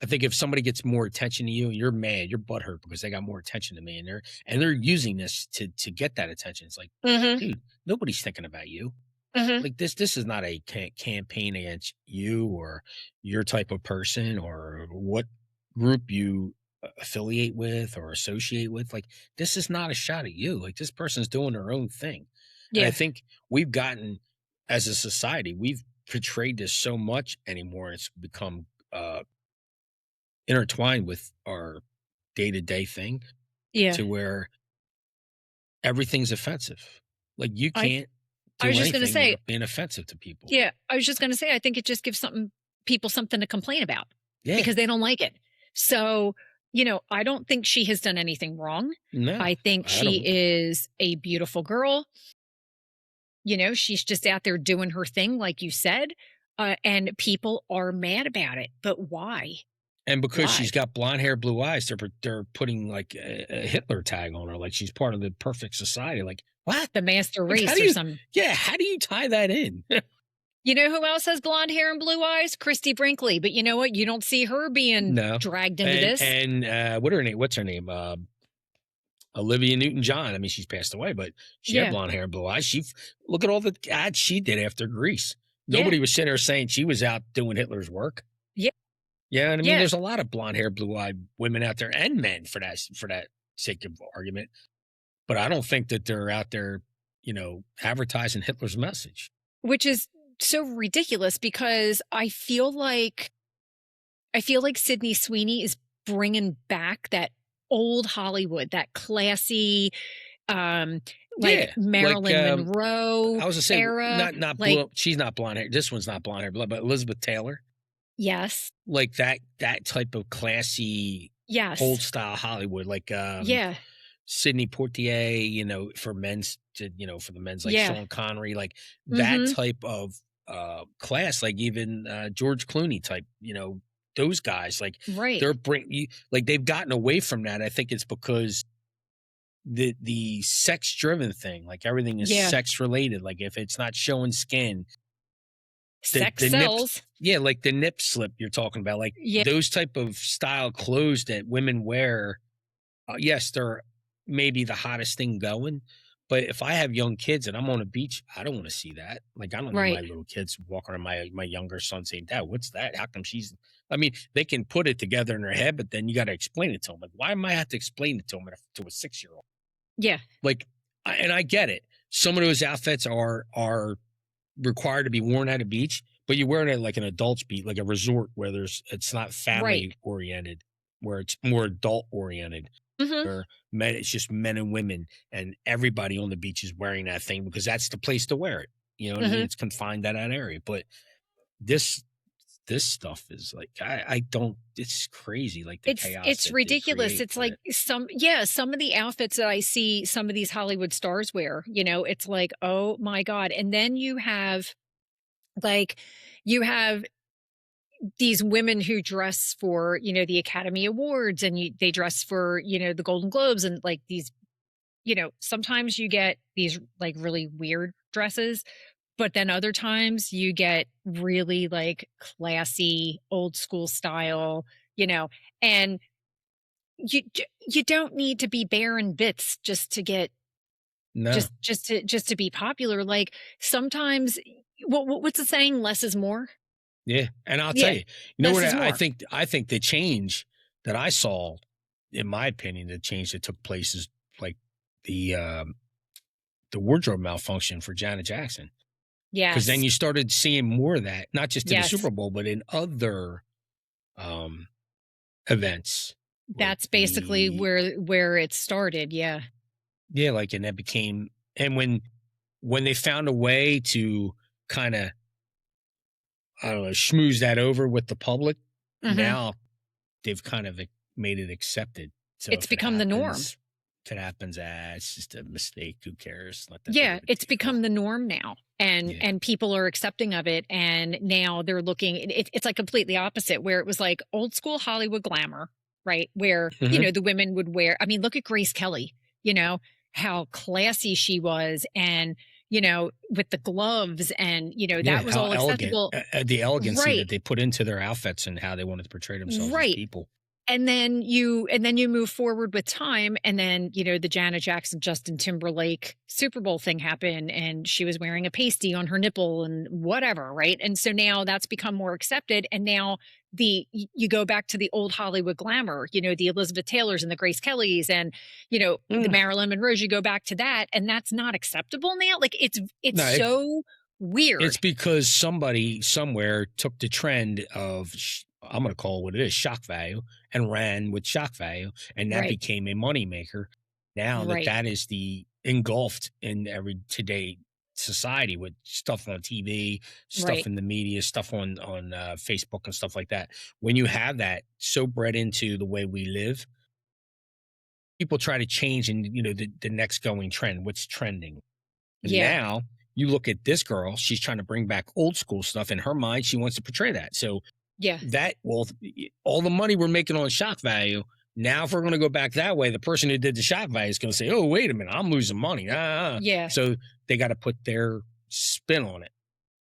I think if somebody gets more attention to you, you're mad, you're butthurt because they got more attention to me, and they're using this to get that attention. It's like, dude, nobody's thinking about you. Like this is not a campaign against you or your type of person or what group you affiliate with or associate with. Like, this is not a shot at you. Like, this person's doing their own thing. And I think we've gotten, as a society, we've portrayed this so much anymore. It's become intertwined with our day-to-day thing to where everything's offensive. Like, you can't I was just going to say, being offensive to people. Yeah, I was just going to say, I think it just gives people something to complain about because they don't like it. So, you know, I don't think she has done anything wrong. No, I think she is a beautiful girl. You know, she's just out there doing her thing, like you said, and people are mad about it. But why? And because she's got blonde hair, blue eyes, they're putting like a Hitler tag on her, like she's part of the perfect society. Like, what? The master race or something. Yeah, how do you tie that in? You know who else has blonde hair and blue eyes? Christy Brinkley. But you know what? You don't see her being dragged into this. And what's her name? Olivia Newton-John. I mean, she's passed away, but she had blonde hair and blue eyes. Look at all the ads she did after Grease. Nobody was sitting there saying she was out doing Hitler's work. Yeah. Yeah, and I mean, there's a lot of blonde hair, blue eyed women out there, and men for that sake of argument. But I don't think that they're out there, you know, advertising Hitler's message. Which is so ridiculous, because I feel like Sydney Sweeney is bringing back that old Hollywood, that classy, Marilyn Monroe I was to say, era. Not blue, she's not blonde hair. This one's not blonde hair, but Elizabeth Taylor. Yes. Like that type of classy, old style Hollywood, like Sidney Poitier, you know, for the men's, like Sean Connery, like that type of class, like even George Clooney type, you know, those guys, like they've gotten away from that. I think it's because the sex driven thing, like everything is sex related. Like if it's not showing skin, sex sells. Like the nip slip you're talking about, like those type of style clothes that women wear. Yes, they're maybe the hottest thing going, but if I have young kids and I'm on a beach, I don't want to see that. Like I don't need my little kids walking around, my younger son saying, "Dad, what's that? How come she's?" I mean, they can put it together in their head, but then you got to explain it to them. Like, why am I have to explain it to them to a 6-year-old? Yeah, like, and I get it. Some of those outfits are required to be worn at a beach, but you're wearing it like an adult's beach, like a resort where it's not family oriented, where it's more adult oriented. Where it's just men and women, and everybody on the beach is wearing that thing because that's the place to wear it. You know what I mean? It's confined to that area. But this this stuff is like, I don't, it's crazy. Like the chaos It's that ridiculous. they create It's with like some of the outfits that I see some of these Hollywood stars wear, it's like, oh my God. And then you have like, you have these women who dress for, the Academy Awards, and they dress for, the Golden Globes, and like these, sometimes you get these like really weird dresses, but then other times you get really like classy, old school style, and you don't need to be bare in bits just to get no, just to be popular. Like sometimes, what's the saying? Less is more. yeah. And I'll tell Yeah, you, you know less what is I more. think the change that I saw, in my opinion, the change that took place is like the wardrobe malfunction for Janet Jackson. Because then Yes, you started seeing more of that, not just in the yes. Super Bowl, but in other um events. Like That's basically where it started. Yeah. like, and that became, and when they found a way to kind of, I don't know, schmooze that over with the public, Hmm. now they've kind of made it accepted. So It's become the norm. if it happens, it's just a mistake. Who cares? Let that Yeah, go to it's table. become the norm now, and Yeah. people are accepting of it, and now they're looking. It's like completely opposite, where it was like old school Hollywood glamour, right? Where Mhm. the women would wear. I mean, look at Grace Kelly. How classy she was, and with the gloves, and Yeah, that was how all elegant, acceptable, the elegancy right? that they put into their outfits and how they wanted to portray themselves as Right. people. And then you move forward with time, and then the Janet Jackson Justin Timberlake Super Bowl thing happened, and she was wearing a pasty on her nipple and whatever, right? And so now that's become more accepted, and now you go back to the old Hollywood glamour, the Elizabeth Taylors and the Grace Kellys, and the Mm. Marilyn Monroes. You go back to that, and that's not acceptable now. Like it's No, so weird. it's because somebody somewhere took the trend of, I'm going to call it what it is, shock value, and ran with shock value, and that Right. became a moneymaker. Now Right. that is the engulfed in every today society with stuff on TV, stuff Right. in the media, stuff on Facebook and stuff like that. When you have that so bred into the way we live, people try to change and the next going trend, what's trending. And Yeah. now you look at this girl, she's trying to bring back old school stuff. In her mind, she wants to portray that. So Yeah. all the money we're making on shock value, now if we're going to go back that way, the person who did the shock value is going to say, oh, wait a minute, I'm losing money. Yeah. So they got to put their spin on it,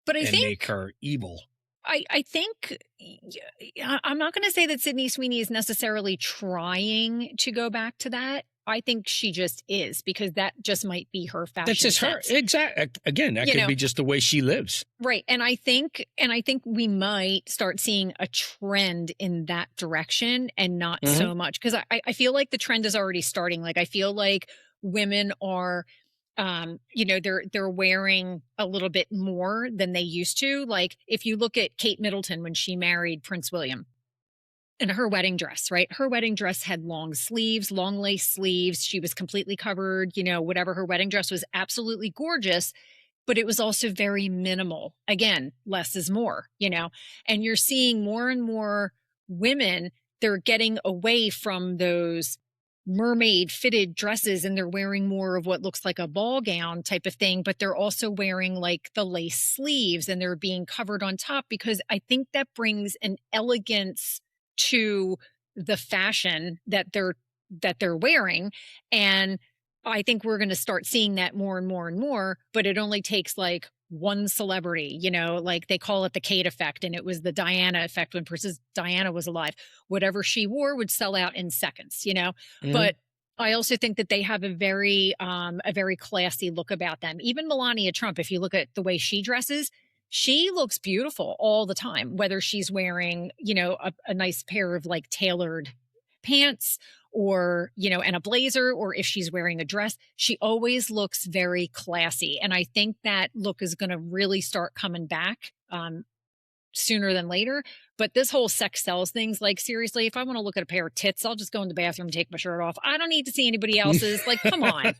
but I and think make her evil. I think I'm not going to say that Sydney Sweeney is necessarily trying to go back to that. I think she just is, because that just might be her fashion. That's just sense. her. Exactly. Again, that could be just the way she lives. Right. And I think we might start seeing a trend in that direction, and not so much, because I feel like the trend is already starting. Like I feel like women are they're wearing a little bit more than they used to. Like if you look at Kate Middleton when she married Prince William, and her wedding dress, right? Her wedding dress had long sleeves, long lace sleeves. She was completely covered, whatever. Her wedding dress was absolutely gorgeous, but it was also very minimal. Again, less is more, and you're seeing more and more women, they're getting away from those mermaid fitted dresses, and they're wearing more of what looks like a ball gown type of thing, but they're also wearing like the lace sleeves, and they're being covered on top, because I think that brings an elegance to the fashion that they're wearing. And I think we're going to start seeing that more and more and more, but it only takes like one celebrity, like they call it the Kate effect, and it was the Diana effect when Princess Diana was alive. Whatever she wore would sell out in seconds, But I also think that they have a very classy look about them. Even Melania Trump, if you look at the way she dresses, she looks beautiful all the time, whether she's wearing, a nice pair of like tailored pants, or and a blazer, or if she's wearing a dress, she always looks very classy. And I think that look is going to really start coming back sooner than later. But this whole sex sells things, like seriously, if I want to look at a pair of tits, I'll just go in the bathroom and take my shirt off. I don't need to see anybody else's. Like, come on,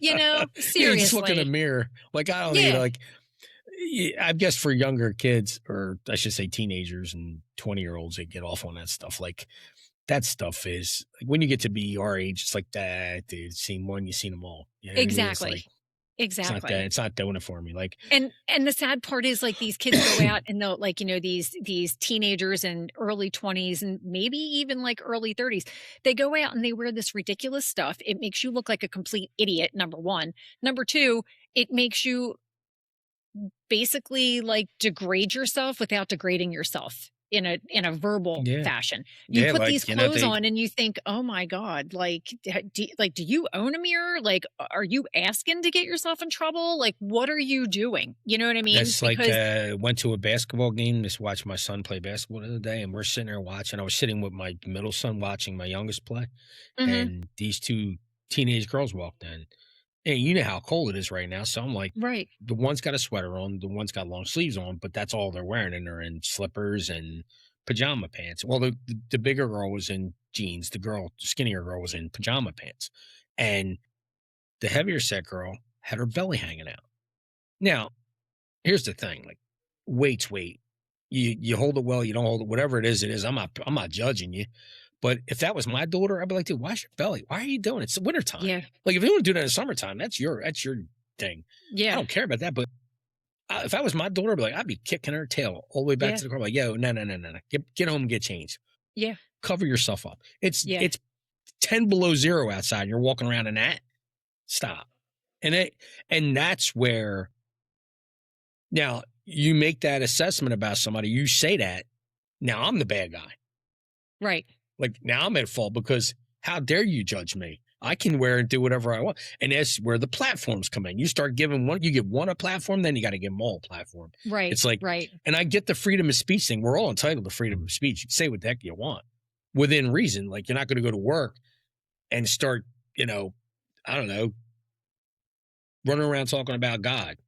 You just look in seriously. a mirror. Like, I don't need, like, I guess for younger kids, or I should say teenagers and 20-year-olds, they get off on that stuff. Like that stuff is like when you get to be our age, it's like that, dude. Seen one, you seen them all. You know what I mean? It's Exactly. like, Exactly. It's not doing it for me. Like, and the sad part is like these kids go out and they'll like, these teenagers in early 20s and maybe even like early 30s, they go out and they wear this ridiculous stuff. It makes you look like a complete idiot, number one. Number two, it makes you basically like degrade yourself without degrading yourself in a verbal fashion. You put these clothes on and you think, oh my God, like, do you own a mirror? Like, are you asking to get yourself in trouble? Like, what are you doing? You know what I mean? That's like, went to a basketball game, just watched my son play basketball the other day, and we're sitting there watching. I was sitting with my middle son watching my youngest play, and these two teenage girls walked in. And you know how cold it is right now. So I'm like, right. The one's got a sweater on, the one's got long sleeves on, but that's all they're wearing. And they're in slippers and pajama pants. Well, the bigger girl was in jeans. The skinnier girl was in pajama pants. And the heavier set girl had her belly hanging out. Now, here's the thing. Like, weight's weight. You hold it well, you don't hold it, whatever it is. I'm not judging you. But if that was my daughter, I'd be like, dude, why's your belly? Why are you doing it? It's wintertime. Yeah. Like, if you want to do that in the summertime, that's your thing. Yeah. I don't care about that. But if that was my daughter, I'd be kicking her tail all the way back to the car. Like, yo, no. Get home and get changed. Yeah. Cover yourself up. It's 10 below zero outside. And you're walking around in that. Stop. And that's where, now, you make that assessment about somebody. You say that. Now I'm the bad guy. Right. Like, now I'm at fault because how dare you judge me? I can wear and do whatever I want. And that's where the platforms come in. You start giving one, you give one a platform, then you got to give them all a platform. Right. It's like, right. And I get the freedom of speech thing. We're all entitled to freedom of speech. You can say what the heck you want within reason. Like, you're not going to go to work and start, I don't know, running around talking about God.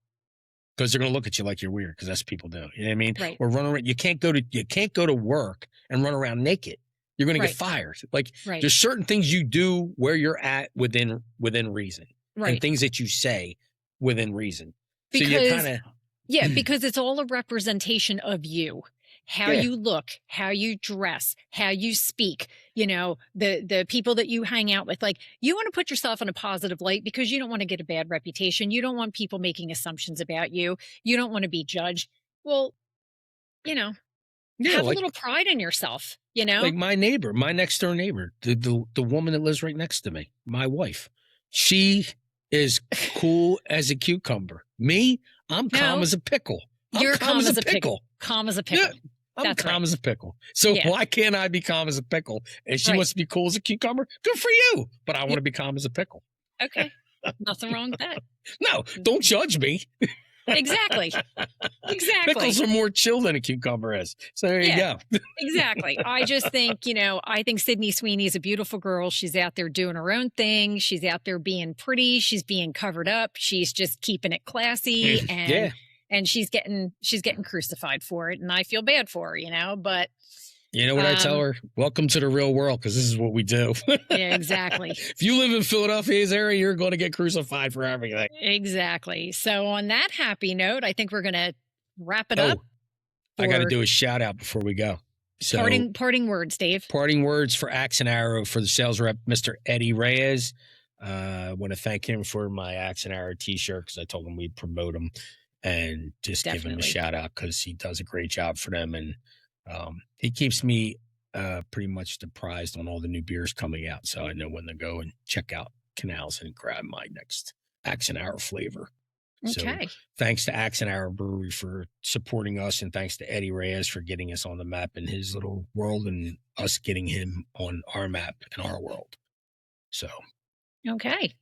Because they're going to look at you like you're weird, because that's what people do. You know what I mean? Right. Or run around. You can't go to work and run around naked. You're going to get fired. Like, there's certain things you do where you're at within reason, and things that you say within reason. Because, so you kind of because it's all a representation of you. How you look, how you dress, how you speak, the people that you hang out with. Like, you want to put yourself in a positive light because you don't want to get a bad reputation. You don't want people making assumptions about you. You don't want to be judged. Well, have a little pride in yourself, Like my neighbor, my next door neighbor, the woman that lives right next to me, my wife, she is cool as a cucumber. Me, I'm calm as a pickle. You're calm as a pickle. Calm as a pickle. Yeah. I'm calm as a pickle. So why can't I be calm as a pickle? And she wants to be cool as a cucumber? Good for you. But I want to be calm as a pickle. Okay. Nothing wrong with that. No, don't judge me. Exactly. Pickles are more chill than a cucumber is. So there you go. Exactly. I just think, I think Sydney Sweeney is a beautiful girl. She's out there doing her own thing. She's out there being pretty. She's being covered up. She's just keeping it classy. And she's getting crucified for it. And I feel bad for her, but you know what I tell her? Welcome to the real world, because this is what we do. Yeah, exactly. If you live in Philadelphia's area, you're going to get crucified for everything. Exactly. So on that happy note, I think we're going to wrap it up. I got to do a shout out before we go. So, parting words, Dave. Parting words for Axe and Arrow for the sales rep, Mr. Eddie Reyes. I want to thank him for my Axe and Arrow t-shirt, because I told him we'd promote him and just give him a shout out, because he does a great job for them. And he keeps me pretty much apprised on all the new beers coming out, so I know when to go and check out Canals and grab my next Axe and Arrow flavor. Okay. So thanks to Axe and Arrow Brewery for supporting us, and thanks to Eddie Reyes for getting us on the map in his little world, and us getting him on our map in our world. So okay.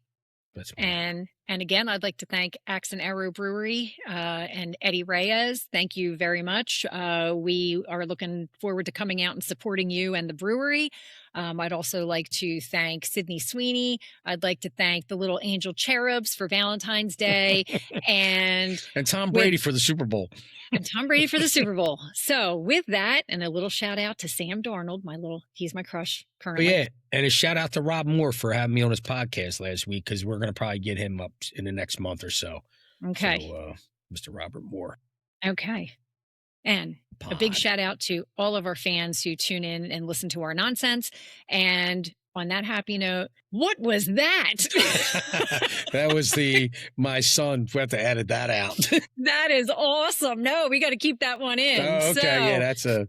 And again, I'd like to thank Axe and Arrow Brewery and Eddie Reyes. Thank you very much. We are looking forward to coming out and supporting you and the brewery. I'd also like to thank Sydney Sweeney. I'd like to thank the little angel cherubs for Valentine's Day, and Tom Brady for the Super Bowl. And Tom Brady for the Super Bowl. So with that, and a little shout out to Sam Darnold, he's my crush currently. Yeah, and a shout out to Rob Moore for having me on his podcast last week, because we're going to probably get him up in the next month or so. Okay. So Mr. Robert Moore. Okay. And a big shout out to all of our fans who tune in and listen to our nonsense. And on that happy note, what was that? That was my son. We have to edit that out. That is awesome. No, we got to keep that one in. Oh, okay.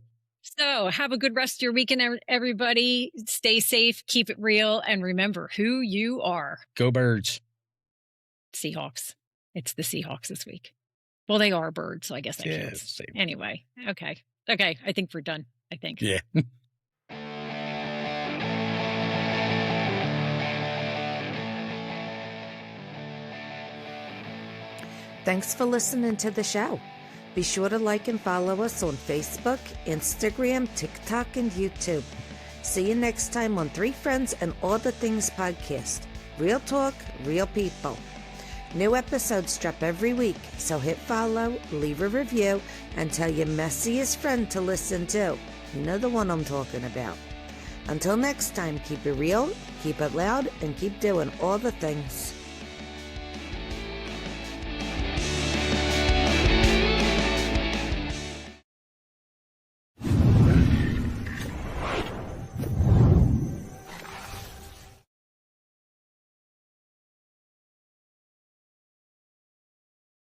So have a good rest of your weekend, everybody. Stay safe, keep it real, and remember who you are. Go Birds. Seahawks. It's the Seahawks this week. Well, they are birds, so I guess that counts. Same. Anyway, okay. I think we're done. I think. Yeah. Thanks for listening to the show. Be sure to like and follow us on Facebook, Instagram, TikTok, and YouTube. See you next time on Three Friends and All the Things podcast. Real talk, real people. New episodes drop every week, so hit follow, leave a review, and tell your messiest friend to listen too. You know the one I'm talking about. Until next time, keep it real, keep it loud, and keep doing all the things.